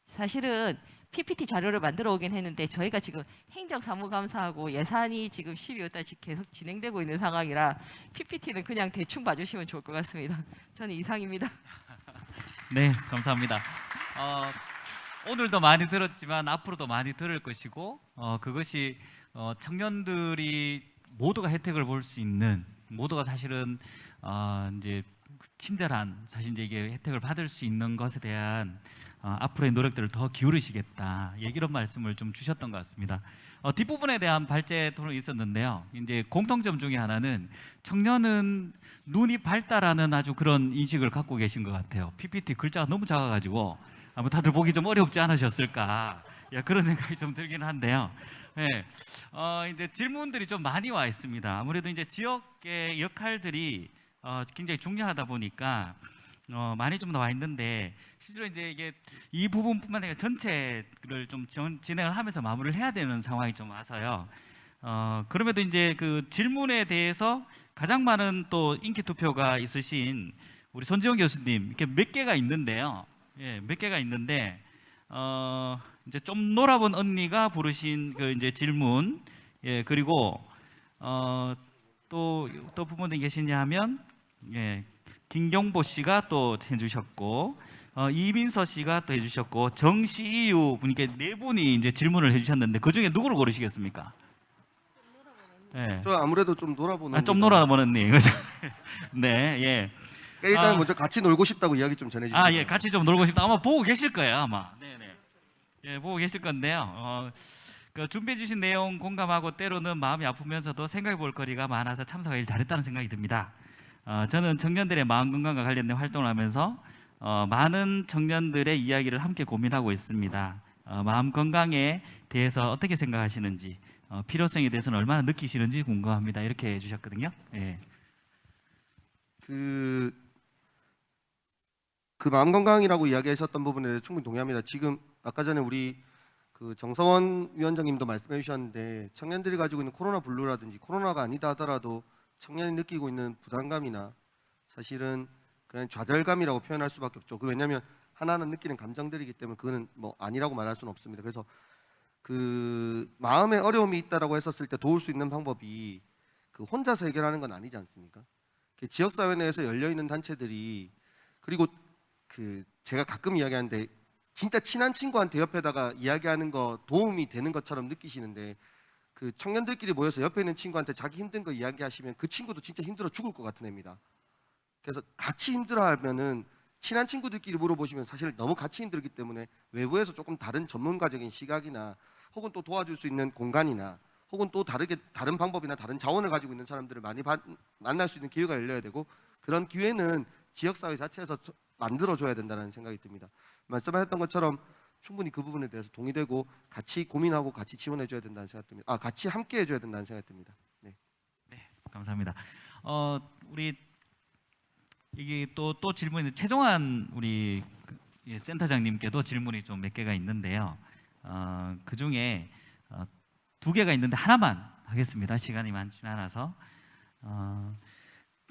사실은 PPT 자료를 만들어 오긴 했는데 저희가 지금 행정사무감사하고 예산이 지금 12월 달까지 계속 진행되고 있는 상황이라 PPT는 그냥 대충 봐주시면 좋을 것 같습니다. 저는 이상입니다. 네, 감사합니다. 오늘도 많이 들었지만 앞으로도 많이 들을 것이고 그것이 청년들이 모두가 혜택을 볼 수 있는, 모두가 사실은 이제 친절한, 사실 이제 이게 혜택을 받을 수 있는 것에 대한 앞으로의 노력들을 더 기울이시겠다, 이런 말씀을 좀 주셨던 것 같습니다. 뒷부분에 대한 발제 토론이 있었는데요. 이제 공통점 중에 하나는 청년은 눈이 밝다라는 아주 그런 인식을 갖고 계신 것 같아요. PPT 글자가 너무 작아가지고 아마 다들 보기 좀 어렵지 않으셨을까, 그런 생각이 좀 들긴 한데요. 네, 이제 질문들이 좀 많이 와 있습니다. 아무래도 이제 지역의 역할들이 굉장히 중요하다 보니까 많이 좀 나와 있는데, 실제로 이제 이게 이 부분뿐만 아니라 전체를 좀 진행을 하면서 마무리를 해야 되는 상황이 좀 와서요. 그럼에도 이제 그 질문에 대해서 가장 많은 또 인기 투표가 있으신 우리 손지원 교수님, 이렇게 몇 개가 있는데요. 몇 개가 있는데 이제 좀 놀아본 언니가 부르신 그 이제 질문, 그리고 또 부분이 계시냐 하면 김경보 씨가 또 해주셨고, 이민서 씨가 또 해주셨고, 정시이유 분께 네 분이 이제 질문을 해주셨는데 그 중에 누구를 고르시겠습니까? 저 아무래도 좀 놀아보는. 좀 놀아보는 님, 그죠? 네, 예. 일단 먼저 같이 놀고 싶다고 이야기 좀 전해주세요. 예, 같이 좀 놀고 싶다. 아마 보고 계실 거예요, 아마. 네, 보고 계실 건데요. 그 준비해 주신 내용 공감하고 때로는 마음이 아프면서도 생각해 볼 거리가 많아서 참석하길 잘했다는 생각이 듭니다. 저는 청년들의 마음 건강과 관련된 활동을 하면서 많은 청년들의 이야기를 함께 고민하고 있습니다. 마음 건강에 대해서 어떻게 생각하시는지, 필요성에 대해서는 얼마나 느끼시는지 궁금합니다. 이렇게 해주셨거든요. 예. 그 마음 건강이라고 이야기하셨던 부분에 충분히 동의합니다. 지금 아까 전에 우리 그 정서원 위원장님도 말씀해 주셨는데, 청년들이 가지고 있는 코로나 블루라든지 코로나가 아니다 하더라도 청년이 느끼고 있는 부담감이나 사실은 그냥 좌절감이라고 표현할 수밖에 없죠. 왜냐하면 하나는 느끼는 감정들이기 때문에 그거는 뭐 아니라고 말할 수는 없습니다. 그래서 그 마음에 어려움이 있다라고 했었을 때 도울 수 있는 방법이 그 혼자서 해결하는 건 아니지 않습니까? 지역사회 내에서 열려 있는 단체들이, 그리고 그 제가 가끔 이야기하는데 진짜 친한 친구한테 옆에다가 이야기하는 거 도움이 되는 것처럼 느끼시는데, 그 청년들끼리 모여서 옆에 있는 친구한테 자기 힘든 거 이야기하시면 그 친구도 진짜 힘들어 죽을 것 같은 애입니다. 그래서 같이 힘들어하면은 친한 친구들끼리 물어보시면 사실 너무 같이 힘들기 때문에 외부에서 조금 다른 전문가적인 시각이나 혹은 또 도와줄 수 있는 공간이나 혹은 또 다른 방법이나 다른 자원을 가지고 있는 사람들을 많이 만날 수 있는 기회가 열려야 되고, 그런 기회는 지역사회 자체에서 만들어줘야 된다는 생각이 듭니다. 말씀하셨던 것처럼 충분히 그 부분에 대해서 동의되고 같이 고민하고 같이 지원해줘야 된다는 생각이 듭니다. 같이 함께 해줘야 된다는 생각이 듭니다. 네, 감사합니다. 우리 이게 또 질문이 최종환 우리 센터장님께도 질문이 좀 몇 개가 있는데요. 그 중에 두 개가 있는데 하나만 하겠습니다. 시간이 많지는 않아서.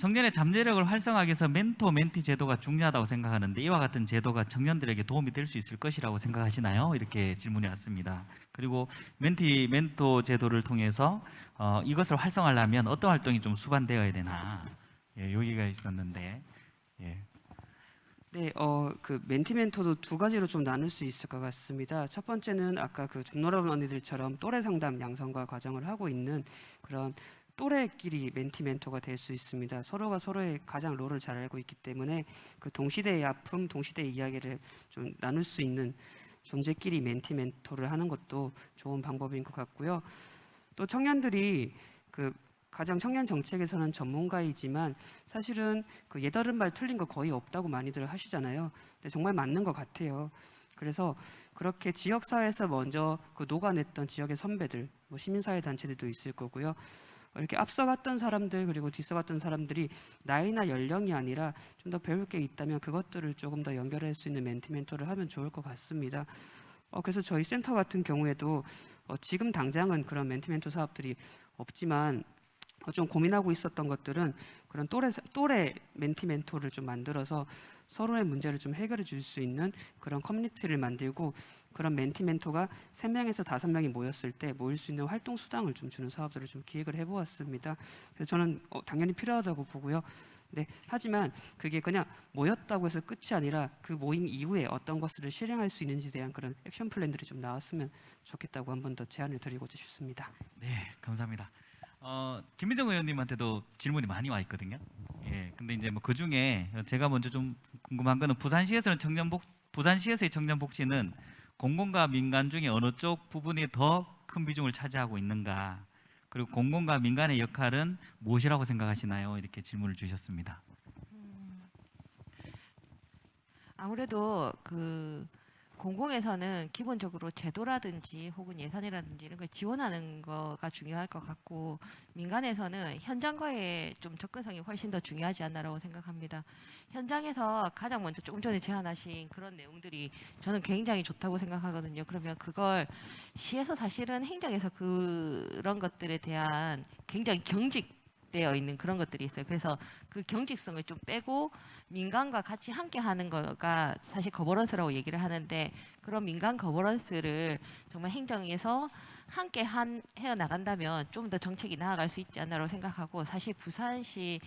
청년의 잠재력을 활성화하기 위해서 멘토 멘티 제도가 중요하다고 생각하는데 이와 같은 제도가 청년들에게 도움이 될 수 있을 것이라고 생각하시나요? 이렇게 질문이 왔습니다. 그리고 멘토 제도를 통해서 이것을 활성화하려면 어떤 활동이 좀 수반되어야 되나, 여기가 있었는데. 네, 그 멘티 멘토도 두 가지로 좀 나눌 수 있을 것 같습니다. 첫 번째는 아까 그 좀 놀아본 언니들처럼 또래 상담 양성과 과정을 하고 있는 그런 또래끼리 멘티 멘토가 될 수 있습니다. 서로가 서로의 가장 롤을 잘 알고 있기 때문에 그 동시대의 아픔, 동시대의 이야기를 좀 나눌 수 있는 존재끼리 멘티 멘토를 하는 것도 좋은 방법인 것 같고요. 또 청년들이 그 가장 청년 정책에서는 전문가이지만 사실은 그 예다른 말 틀린 거 거의 없다고 많이들 하시잖아요. 근데 정말 맞는 것 같아요. 그래서 그렇게 지역사회에서 먼저 그 녹아냈던 지역의 선배들, 뭐 시민사회 단체들도 있을 거고요. 이렇게 앞서갔던 사람들 그리고 뒤서갔던 사람들이 나이나 연령이 아니라 좀 더 배울 게 있다면 그것들을 조금 더 연결할 수 있는 멘토를 하면 좋을 것 같습니다. 그래서 저희 센터 같은 경우에도 지금 당장은 그런 멘토 사업들이 없지만 좀 고민하고 있었던 것들은 그런 또래 멘티 멘토를 좀 만들어서 서로의 문제를 좀 해결해 줄 수 있는 그런 커뮤니티를 만들고, 그런 멘티 멘토가 3명에서 5명이 모였을 때 모일 수 있는 활동 수당을 좀 주는 사업들을 좀 기획을 해보았습니다. 그래서 저는 당연히 필요하다고 보고요. 네, 하지만 그게 그냥 모였다고 해서 끝이 아니라 그 모임 이후에 어떤 것들을 실행할 수 있는지에 대한 그런 액션 플랜들이 좀 나왔으면 좋겠다고 한 번 더 제안을 드리고자 싶습니다. 네, 감사합니다. 김민정 의원님한테도 질문이 많이 와 있거든요. 예, 근데 이제 뭐 그 중에 제가 먼저 좀 궁금한 거는 부산시에서의 청년 복지는 공공과 민간 중에 어느 쪽 부분이 더 큰 비중을 차지하고 있는가? 그리고 공공과 민간의 역할은 무엇이라고 생각하시나요? 이렇게 질문을 주셨습니다. 아무래도 그 공공에서는 기본적으로 제도라든지 혹은 예산이라든지 이런 걸 지원하는 거가 중요할 것 같고, 민간에서는 현장과의 좀 접근성이 훨씬 더 중요하지 않나라고 생각합니다. 현장에서 가장 먼저 조금 전에 제안하신 그런 내용들이 저는 굉장히 좋다고 생각하거든요. 그러면 그걸 시에서 사실은 행정에서 그런 것들에 대한 굉장히 경직되어 있는 그런 것들이 있어요. 그래서 그 경직성을 좀 빼고 민간과 같이 함께 하는 거가 사실 거버넌스라고 얘기를 하는데, 그런 민간 거버넌스를 정말 행정에서 함께 해 나간다면 좀 더 정책이 나아갈 수 있지 않나라고 생각하고, 사실 부산시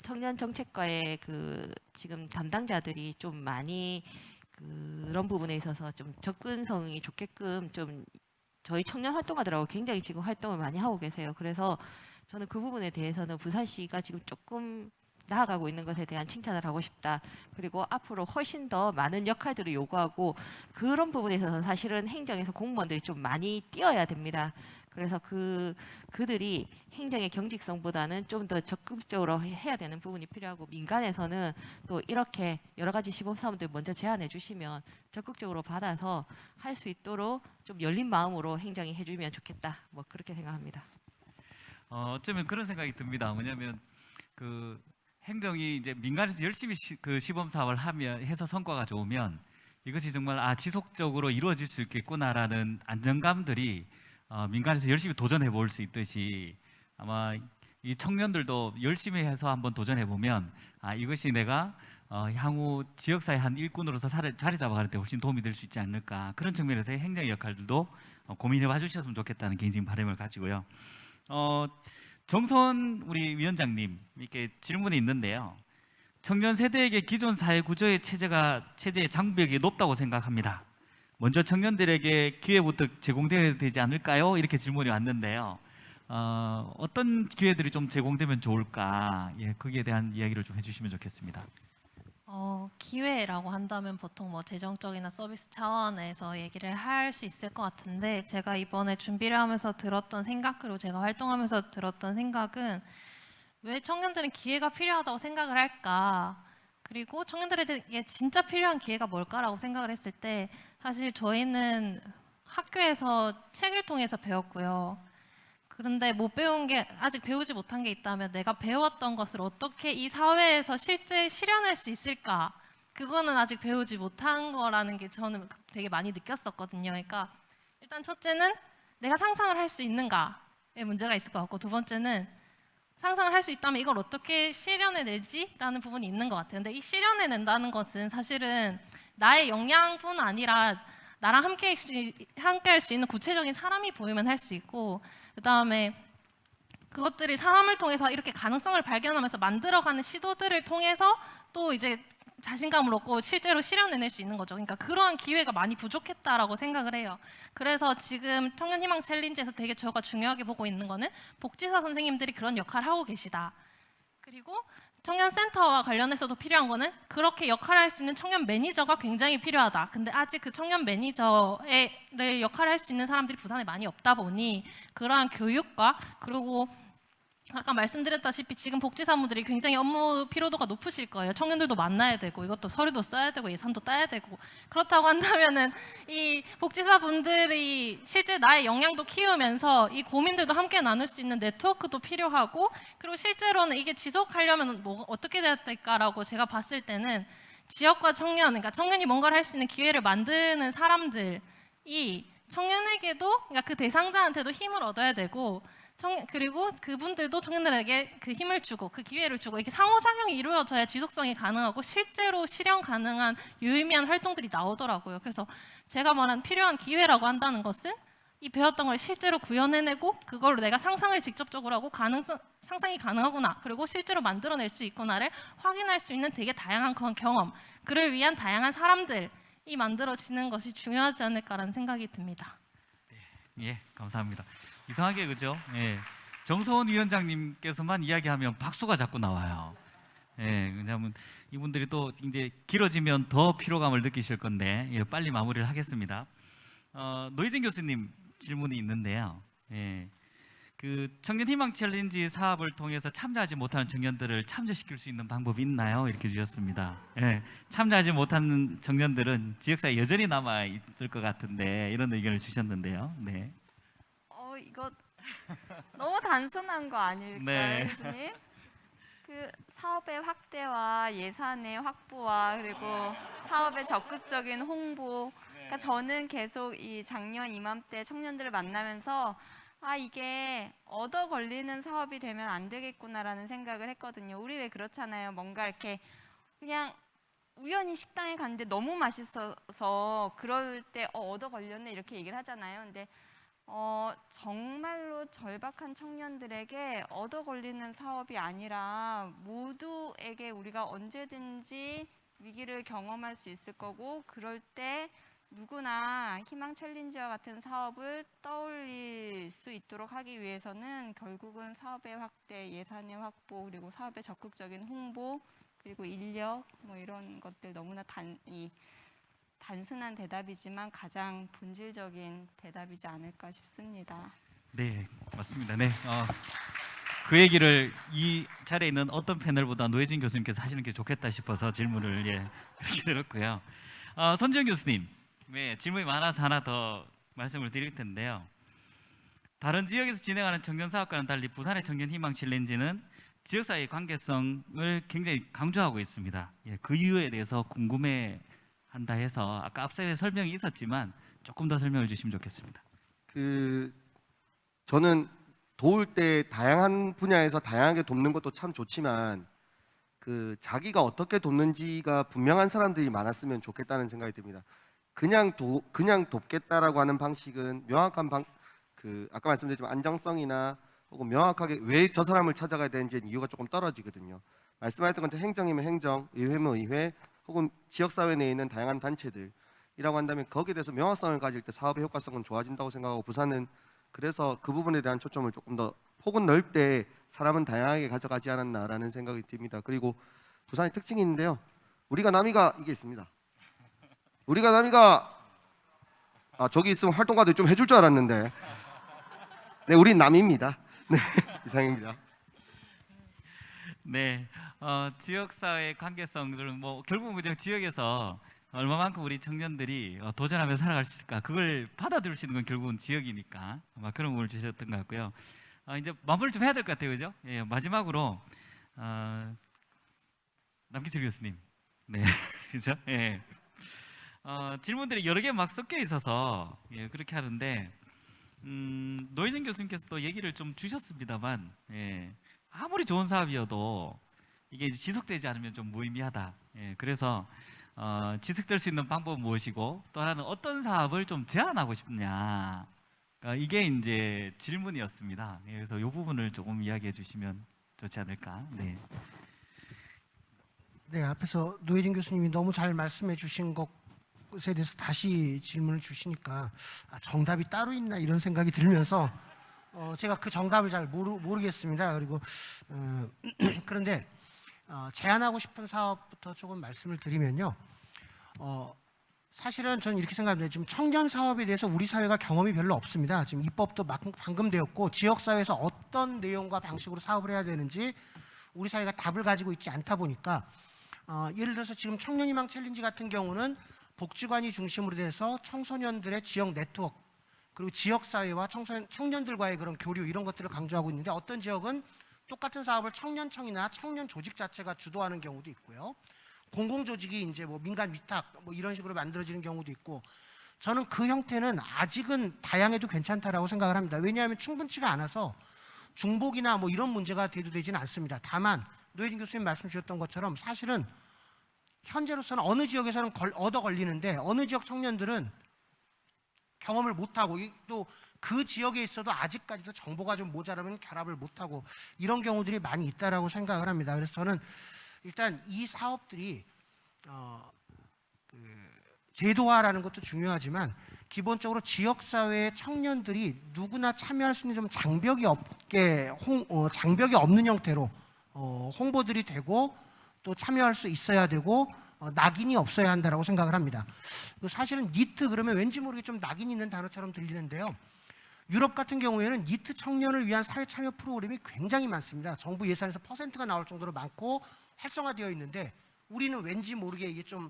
청년 정책과의 그 지금 담당자들이 좀 많이 그런 부분에 있어서 좀 접근성이 좋게끔 좀 저희 청년 활동가들하고 굉장히 지금 활동을 많이 하고 계세요. 그래서 저는 그 부분에 대해서는 부산시가 지금 조금 나아가고 있는 것에 대한 칭찬을 하고 싶다. 그리고 앞으로 훨씬 더 많은 역할들을 요구하고, 그런 부분에 있어서 사실은 행정에서 공무원들이 좀 많이 뛰어야 됩니다. 그래서 그들이 행정의 경직성보다는 좀 더 적극적으로 해야 되는 부분이 필요하고, 민간에서는 또 이렇게 여러 가지 시범사업들 먼저 제안해 주시면 적극적으로 받아서 할 수 있도록 좀 열린 마음으로 행정이 해주면 좋겠다. 뭐 그렇게 생각합니다. 어쩌면 그런 생각이 듭니다. 뭐냐면 그 행정이 이제 민간에서 열심히 그 시범 사업을 해서 성과가 좋으면 이것이 정말 지속적으로 이루어질 수 있겠구나라는 안정감들이 민간에서 열심히 도전해 볼 수 있듯이, 아마 이 청년들도 열심히 해서 한번 도전해 보면 이것이 내가 향후 지역사회 한 일꾼으로서 자리 잡아가는 데 훨씬 도움이 될 수 있지 않을까, 그런 측면에서의 행정의 역할들도 고민해 봐 주셨으면 좋겠다는 개인적인 바람을 가지고요. 정선 우리 위원장님, 이렇게 질문이 있는데요. 청년 세대에게 기존 사회 구조의 체제의 장벽이 높다고 생각합니다. 먼저 청년들에게 기회부터 제공되어야 되지 않을까요? 이렇게 질문이 왔는데요. 어떤 기회들이 좀 제공되면 좋을까? 예, 거기에 대한 이야기를 좀 해주시면 좋겠습니다. 기회라고 한다면 보통 뭐 재정적이나 서비스 차원에서 얘기를 할 수 있을 것 같은데, 제가 이번에 준비를 하면서 들었던 생각, 그리고 제가 활동하면서 들었던 생각은, 왜 청년들은 기회가 필요하다고 생각을 할까? 그리고 청년들에게 진짜 필요한 기회가 뭘까라고 생각을 했을 때, 사실 저희는 학교에서 책을 통해서 배웠고요. 그런데 못 배운 게, 아직 배우지 못한 게 있다면 내가 배웠던 것을 어떻게 이 사회에서 실제 실현할 수 있을까? 그거는 아직 배우지 못한 거라는 게 저는 되게 많이 느꼈었거든요. 그러니까 일단 첫째는 내가 상상을 할 수 있는가에 문제가 있을 것 같고, 두 번째는 상상을 할 수 있다면 이걸 어떻게 실현해내지라는 부분이 있는 것 같아요. 근데 이 실현해낸다는 것은 사실은 나의 역량뿐 아니라 나랑 함께 할 수 있는 구체적인 사람이 보이면 할 수 있고, 그 다음에 그것들이 사람을 통해서 이렇게 가능성을 발견하면서 만들어가는 시도들을 통해서 또 이제 자신감을 얻고 실제로 실현해낼 수 있는 거죠. 그러니까 그러한 기회가 많이 부족했다라고 생각을 해요. 그래서 지금 청년희망 챌린지에서 되게 저가 중요하게 보고 있는 거는 복지사 선생님들이 그런 역할을 하고 계시다. 그리고 청년센터와 관련해서도 필요한 거는 그렇게 역할을 할 수 있는 청년 매니저가 굉장히 필요하다. 근데 아직 그 청년 매니저의 역할을 할 수 있는 사람들이 부산에 많이 없다 보니, 그러한 교육과, 그리고 아까 말씀드렸다시피 지금 복지사무들이 굉장히 업무 피로도가 높으실 거예요. 청년들도 만나야 되고, 이것도 서류도 써야 되고, 예산도 따야 되고. 그렇다고 한다면은 이 복지사분들이 실제 나의 역량도 키우면서 이 고민들도 함께 나눌 수 있는 네트워크도 필요하고, 그리고 실제로는 이게 지속하려면 뭐 어떻게 돼야 될까라고 제가 봤을 때는 지역과 청년, 그러니까 청년이 뭔가를 할 수 있는 기회를 만드는 사람들이 청년에게도, 그러니까 그 대상자한테도 힘을 얻어야 되고, 그리고 그분들도 청년들에게 그 힘을 주고 그 기회를 주고 이렇게 상호작용이 이루어져야 지속성이 가능하고 실제로 실현 가능한 유의미한 활동들이 나오더라고요. 그래서 제가 말한 필요한 기회라고 한다는 것은 이 배웠던 걸 실제로 구현해내고 그걸로 내가 상상을 직접적으로 하고 상상이 가능하구나, 그리고 실제로 만들어낼 수 있구나를 확인할 수 있는 되게 다양한 그런 경험, 그를 위한 다양한 사람들이 만들어지는 것이 중요하지 않을까라는 생각이 듭니다. 예, 감사합니다. 이상하게 그죠? 예, 정서원 위원장님께서만 이야기하면 박수가 자꾸 나와요. 예, 왜냐하면 이분들이 또 이제 길어지면 더 피로감을 느끼실 건데 예, 빨리 마무리를 하겠습니다. 노희진 교수님 질문이 있는데요. 예, 그 청년희망 챌린지 사업을 통해서 참여하지 못하는 청년들을 참여시킬 수 있는 방법이 있나요? 이렇게 주셨습니다. 예, 참여하지 못하는 청년들은 지역사회에 여전히 남아 있을 것 같은데 이런 의견을 주셨는데요. 네. 이거 너무 단순한 거 아닐까요, 네. 교수님? 그 사업의 확대와 예산의 확보와 그리고 사업의 적극적인 홍보. 그러니까 저는 계속 이 작년 이맘때 청년들을 만나면서 이게 얻어 걸리는 사업이 되면 안 되겠구나라는 생각을 했거든요. 우리 왜 그렇잖아요. 뭔가 이렇게 그냥 우연히 식당에 갔는데 너무 맛있어서 그럴 때 얻어 걸렸네 이렇게 얘기를 하잖아요. 근데 정말로 절박한 청년들에게 얻어 걸리는 사업이 아니라 모두에게 우리가 언제든지 위기를 경험할 수 있을 거고, 그럴 때 누구나 희망 챌린지와 같은 사업을 떠올릴 수 있도록 하기 위해서는 결국은 사업의 확대, 예산의 확보, 그리고 사업의 적극적인 홍보, 그리고 인력 뭐 이런 것들 너무나 단순한 대답이지만 가장 본질적인 대답이지 않을까 싶습니다. 네, 맞습니다. 네, 그 얘기를 이 자리에 있는 어떤 패널보다 노혜진 교수님께서 하시는 게 좋겠다 싶어서 질문을 그렇게 들었고요. 손지영 교수님, 네, 질문이 많아서 하나 더 말씀을 드릴 텐데요. 다른 지역에서 진행하는 청년 사업과는 달리 부산의 청년 희망 챌린지는 지역사회의 관계성을 굉장히 강조하고 있습니다. 그 이유에 대해서 궁금해한다 해서 아까 앞서에 설명이 있었지만 조금 더 설명을 주시면 좋겠습니다. 저는 도울 때 다양한 분야에서 다양하게 돕는 것도 참 좋지만 자기가 어떻게 돕는지가 분명한 사람들이 많았으면 좋겠다는 생각이 듭니다. 그냥 돕겠다라고 하는 방식은 명확한 아까 말씀드렸지만 안정성이나 혹은 명확하게 왜 저 사람을 찾아가야 되는지 이유가 조금 떨어지거든요. 말씀하셨던 것처럼 행정이면 행정, 의회면 의회, 혹은 지역사회 내에 있는 다양한 단체들이라고 한다면 거기에 대해서 명확성을 가질 때 사업의 효과성은 좋아진다고 생각하고, 부산은 그래서 그 부분에 대한 초점을 조금 더 폭은 넓되 사람은 다양하게 가져가지 않았나라는 생각이 듭니다. 그리고 부산의 특징이 있는데요. 우리가 남이가 이게 있습니다. 우리가 남이가 저기 있으면 활동가들 좀 해줄 줄 알았는데 네, 우린 남입니다. 네, 이상입니다. 네, 지역사회 관계성들은 뭐 결국은 그냥 지역에서 얼마만큼 우리 청년들이 도전하며 살아갈 수 있을까, 그걸 받아들일 수 있는 건 결국은 지역이니까 아마 그런 부분을 주셨던 것 같고요. 이제 마무리를 좀 해야 될 것 같아요, 그죠? 예, 마지막으로 남기철 교수님, 네, 그죠? 예, 질문들이 여러 개 막 섞여 있어서 그렇게 하는데 노희진 교수님께서 또 얘기를 좀 주셨습니다만, 아무리 좋은 사업이어도 이게 이제 지속되지 않으면 좀 무의미하다. 그래서 지속될 수 있는 방법은 무엇이고, 또 하나는 어떤 사업을 좀 제한하고 싶냐. 이게 이제 질문이었습니다. 그래서 이 부분을 조금 이야기해 주시면 좋지 않을까. 네. 네, 앞에서 노혜진 교수님이 너무 잘 말씀해 주신 것에 대해서 다시 질문을 주시니까 정답이 따로 있나 이런 생각이 들면서 제가 그 정답을 잘 모르겠습니다. 그리고 그런데 제안하고 싶은 사업부터 조금 말씀을 드리면요. 사실은 저는 이렇게 생각합니다. 지금 청년 사업에 대해서 우리 사회가 경험이 별로 없습니다. 지금 입법도 방금 되었고 지역사회에서 어떤 내용과 방식으로 사업을 해야 되는지 우리 사회가 답을 가지고 있지 않다 보니까 예를 들어서 지금 청년희망 챌린지 같은 경우는 복지관이 중심으로 돼서 청소년들의 지역 네트워크 그리고 지역사회와 청년들과의 그런 교류 이런 것들을 강조하고 있는데, 어떤 지역은 똑같은 사업을 청년청이나 청년 조직 자체가 주도하는 경우도 있고요. 공공조직이 이제 뭐 민간 위탁 뭐 이런 식으로 만들어지는 경우도 있고, 저는 그 형태는 아직은 다양해도 괜찮다라고 생각을 합니다. 왜냐하면 충분치가 않아서 중복이나 뭐 이런 문제가 대두되지는 않습니다. 다만 노혜진 교수님 말씀 주셨던 것처럼 사실은 현재로서는 어느 지역에서는 얻어 걸리는데 어느 지역 청년들은 경험을 못하고 또 그 지역에 있어도 아직까지도 정보가 좀 모자라면 결합을 못하고 이런 경우들이 많이 있다라고 생각을 합니다. 그래서 저는 일단 이 사업들이 제도화라는 것도 중요하지만 기본적으로 지역사회의 청년들이 누구나 참여할 수 있는 좀 장벽이 없는 형태로 홍보들이 되고 또 참여할 수 있어야 되고 낙인이 없어야 한다라고 생각을 합니다. 사실은 니트 그러면 왠지 모르게 좀 낙인 있는 단어처럼 들리는데요. 유럽 같은 경우에는 니트 청년을 위한 사회 참여 프로그램이 굉장히 많습니다. 정부 예산에서 퍼센트가 나올 정도로 많고 활성화되어 있는데 우리는 왠지 모르게 이게 좀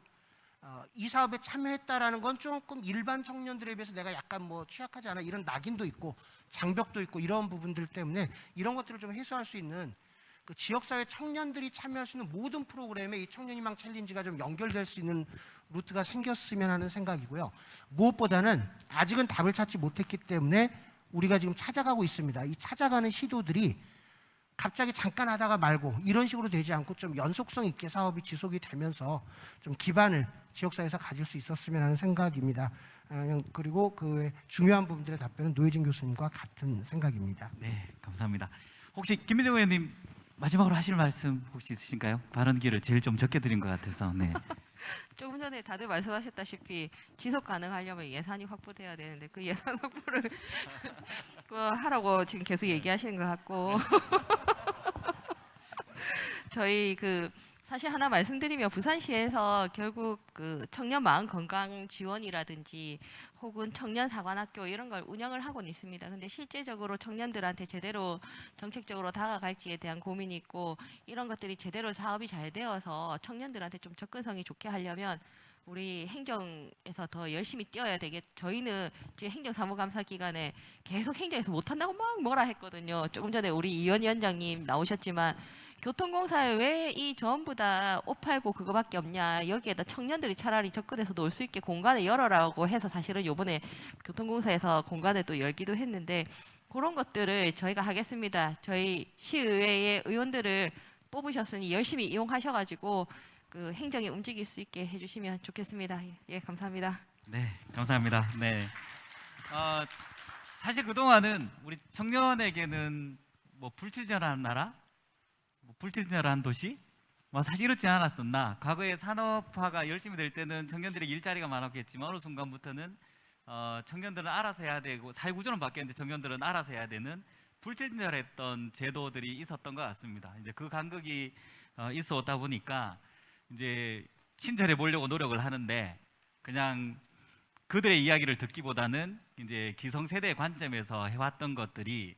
이 사업에 참여했다라는 건 조금 일반 청년들에 비해서 내가 약간 뭐 취약하지 않아 이런 낙인도 있고 장벽도 있고 이런 부분들 때문에 이런 것들을 좀 해소할 수 있는 그 지역사회 청년들이 참여할 수 있는 모든 프로그램에 이 청년희망 챌린지가 좀 연결될 수 있는 루트가 생겼으면 하는 생각이고요. 무엇보다는 아직은 답을 찾지 못했기 때문에 우리가 지금 찾아가고 있습니다. 이 찾아가는 시도들이 갑자기 잠깐 하다가 말고 이런 식으로 되지 않고 좀 연속성 있게 사업이 지속이 되면서 좀 기반을 지역사회에서 가질 수 있었으면 하는 생각입니다. 그리고 그 중요한 부분들의 답변은 노혜진 교수님과 같은 생각입니다. 네, 감사합니다. 혹시 김민정 의원님 마지막으로 하실 말씀 혹시 있으신가요? 발언 기회를 제일 좀 적게 드린 것 같아서. 네. 조금 전에 다들 말씀하셨다시피 지속 가능하려면 예산이 확보돼야 되는데 그 예산 확보를 하라고 지금 계속 얘기하시는 것 같고 저희 사실 하나 말씀드리면 부산시에서 결국 그 청년 마음 건강 지원이라든지 혹은 청년 사관학교 이런 걸 운영을 하고는 있습니다. 근데 실제적으로 청년들한테 제대로 정책적으로 다가갈지에 대한 고민이 있고 이런 것들이 제대로 사업이 잘 되어서 청년들한테 좀 접근성이 좋게 하려면 우리 행정에서 더 열심히 뛰어야 되겠. 저희는 지금 행정사무감사 기간에 계속 행정에서 못한다고 막 뭐라 했거든요. 조금 전에 우리 이현 위원장님 나오셨지만 교통공사에 왜 이 전부 다 옷 팔고 그거밖에 없냐. 여기에다 청년들이 차라리 접근해서 놀 수 있게 공간을 열어라고 해서 사실은 요번에 교통공사에서 공간을 또 열기도 했는데 그런 것들을 저희가 하겠습니다. 저희 시의회의 의원들을 뽑으셨으니 열심히 이용하셔가지고 그 행정이 움직일 수 있게 해주시면 좋겠습니다. 예, 감사합니다. 네, 감사합니다. 네. 사실 그동안은 우리 청년에게는 뭐 불친절한 나라, 불친절한 도시, 사실 이렇지 않았었나. 과거에 산업화가 열심히 될 때는 청년들의 일자리가 많았겠지만 어느 순간부터는 청년들은 알아서 해야 되고 사회구조는 바뀌었는데 청년들은 알아서 해야 되는 불친절했던 제도들이 있었던 것 같습니다. 이제 그 간극이 있어오다 보니까 이제 친절해 보려고 노력을 하는데 그냥 그들의 이야기를 듣기보다는 이제 기성세대의 관점에서 해왔던 것들이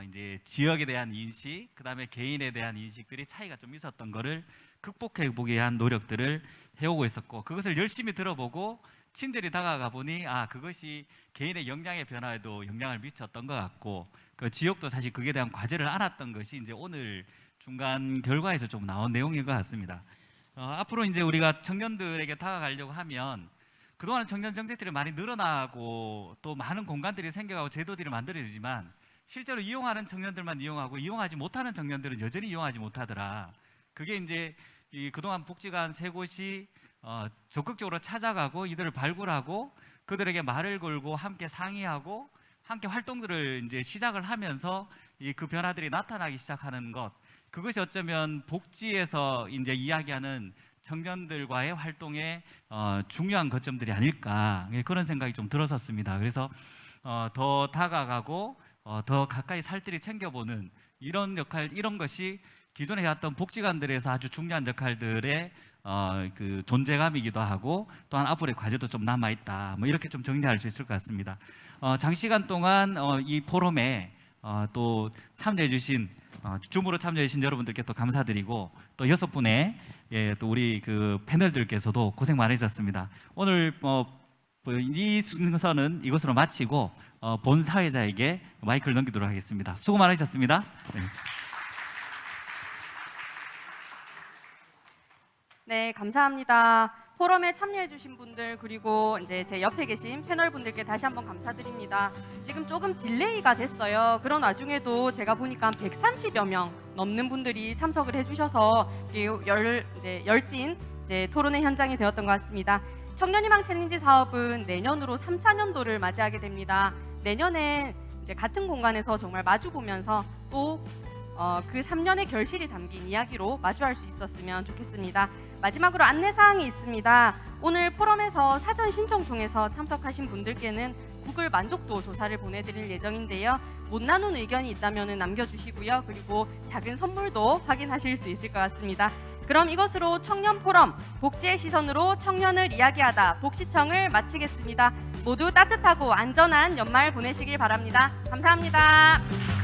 이제 지역에 대한 인식, 그다음에 개인에 대한 인식들이 차이가 좀 있었던 거를 극복해 보기 위한 노력들을 해오고 있었고 그것을 열심히 들어보고 친절히 다가가 보니 그것이 개인의 역량의 변화에도 영향을 미쳤던 것 같고 그 지역도 사실 그에 대한 과제를 안았던 것이 이제 오늘 중간 결과에서 좀 나온 내용인 것 같습니다. 앞으로 이제 우리가 청년들에게 다가가려고 하면 그동안은 청년 정책들이 많이 늘어나고 또 많은 공간들이 생겨가고 제도들이 만들어지지만 실제로 이용하는 청년들만 이용하고 이용하지 못하는 청년들은 여전히 이용하지 못하더라. 그게 이제 그동안 복지관 세 곳이 적극적으로 찾아가고 이들을 발굴하고 그들에게 말을 걸고 함께 상의하고 함께 활동들을 이제 시작을 하면서 그 변화들이 나타나기 시작하는 것. 그것이 어쩌면 복지에서 이제 이야기하는 청년들과의 활동의 중요한 거점들이 아닐까 그런 생각이 좀 들었었습니다. 그래서 더 다가가고 더 가까이 살뜰히 챙겨보는 이런 역할, 이런 것이 기존에 해왔던 복지관들에서 아주 중요한 역할들의 그 존재감이기도 하고 또한 앞으로의 과제도 좀 남아있다. 이렇게 좀 정리할 수 있을 것 같습니다. 장시간 동안 이 포럼에 또 참여해주신 줌으로 참여해주신 여러분들께 또 감사드리고 또 6분의 또 우리 그 패널들께서도 고생 많으셨습니다. 오늘 이 순서는 이것으로 마치고 본 사회자에게 마이크를 넘기도록 하겠습니다. 수고 많으셨습니다. 네. 네, 감사합니다. 포럼에 참여해주신 분들 그리고 이제 제 옆에 계신 패널 분들께 다시 한번 감사드립니다. 지금 조금 딜레이가 됐어요. 그런 와중에도 제가 보니까 130여 명 넘는 분들이 참석을 해주셔서 열띤 토론의 현장이 되었던 것 같습니다. 청년희망 챌린지 사업은 내년으로 3차년도를 맞이하게 됩니다. 내년에 이제 같은 공간에서 정말 마주 보면서 또 그 3년의 결실이 담긴 이야기로 마주할 수 있었으면 좋겠습니다. 마지막으로 안내사항이 있습니다. 오늘 포럼에서 사전 신청 통해서 참석하신 분들께는 구글 만족도 조사를 보내드릴 예정인데요. 못 나눈 의견이 있다면 남겨주시고요. 그리고 작은 선물도 확인하실 수 있을 것 같습니다. 그럼 이것으로 청년 포럼 복지의 시선으로 청년을 이야기하다 복시청을 마치겠습니다. 모두 따뜻하고 안전한 연말 보내시길 바랍니다. 감사합니다.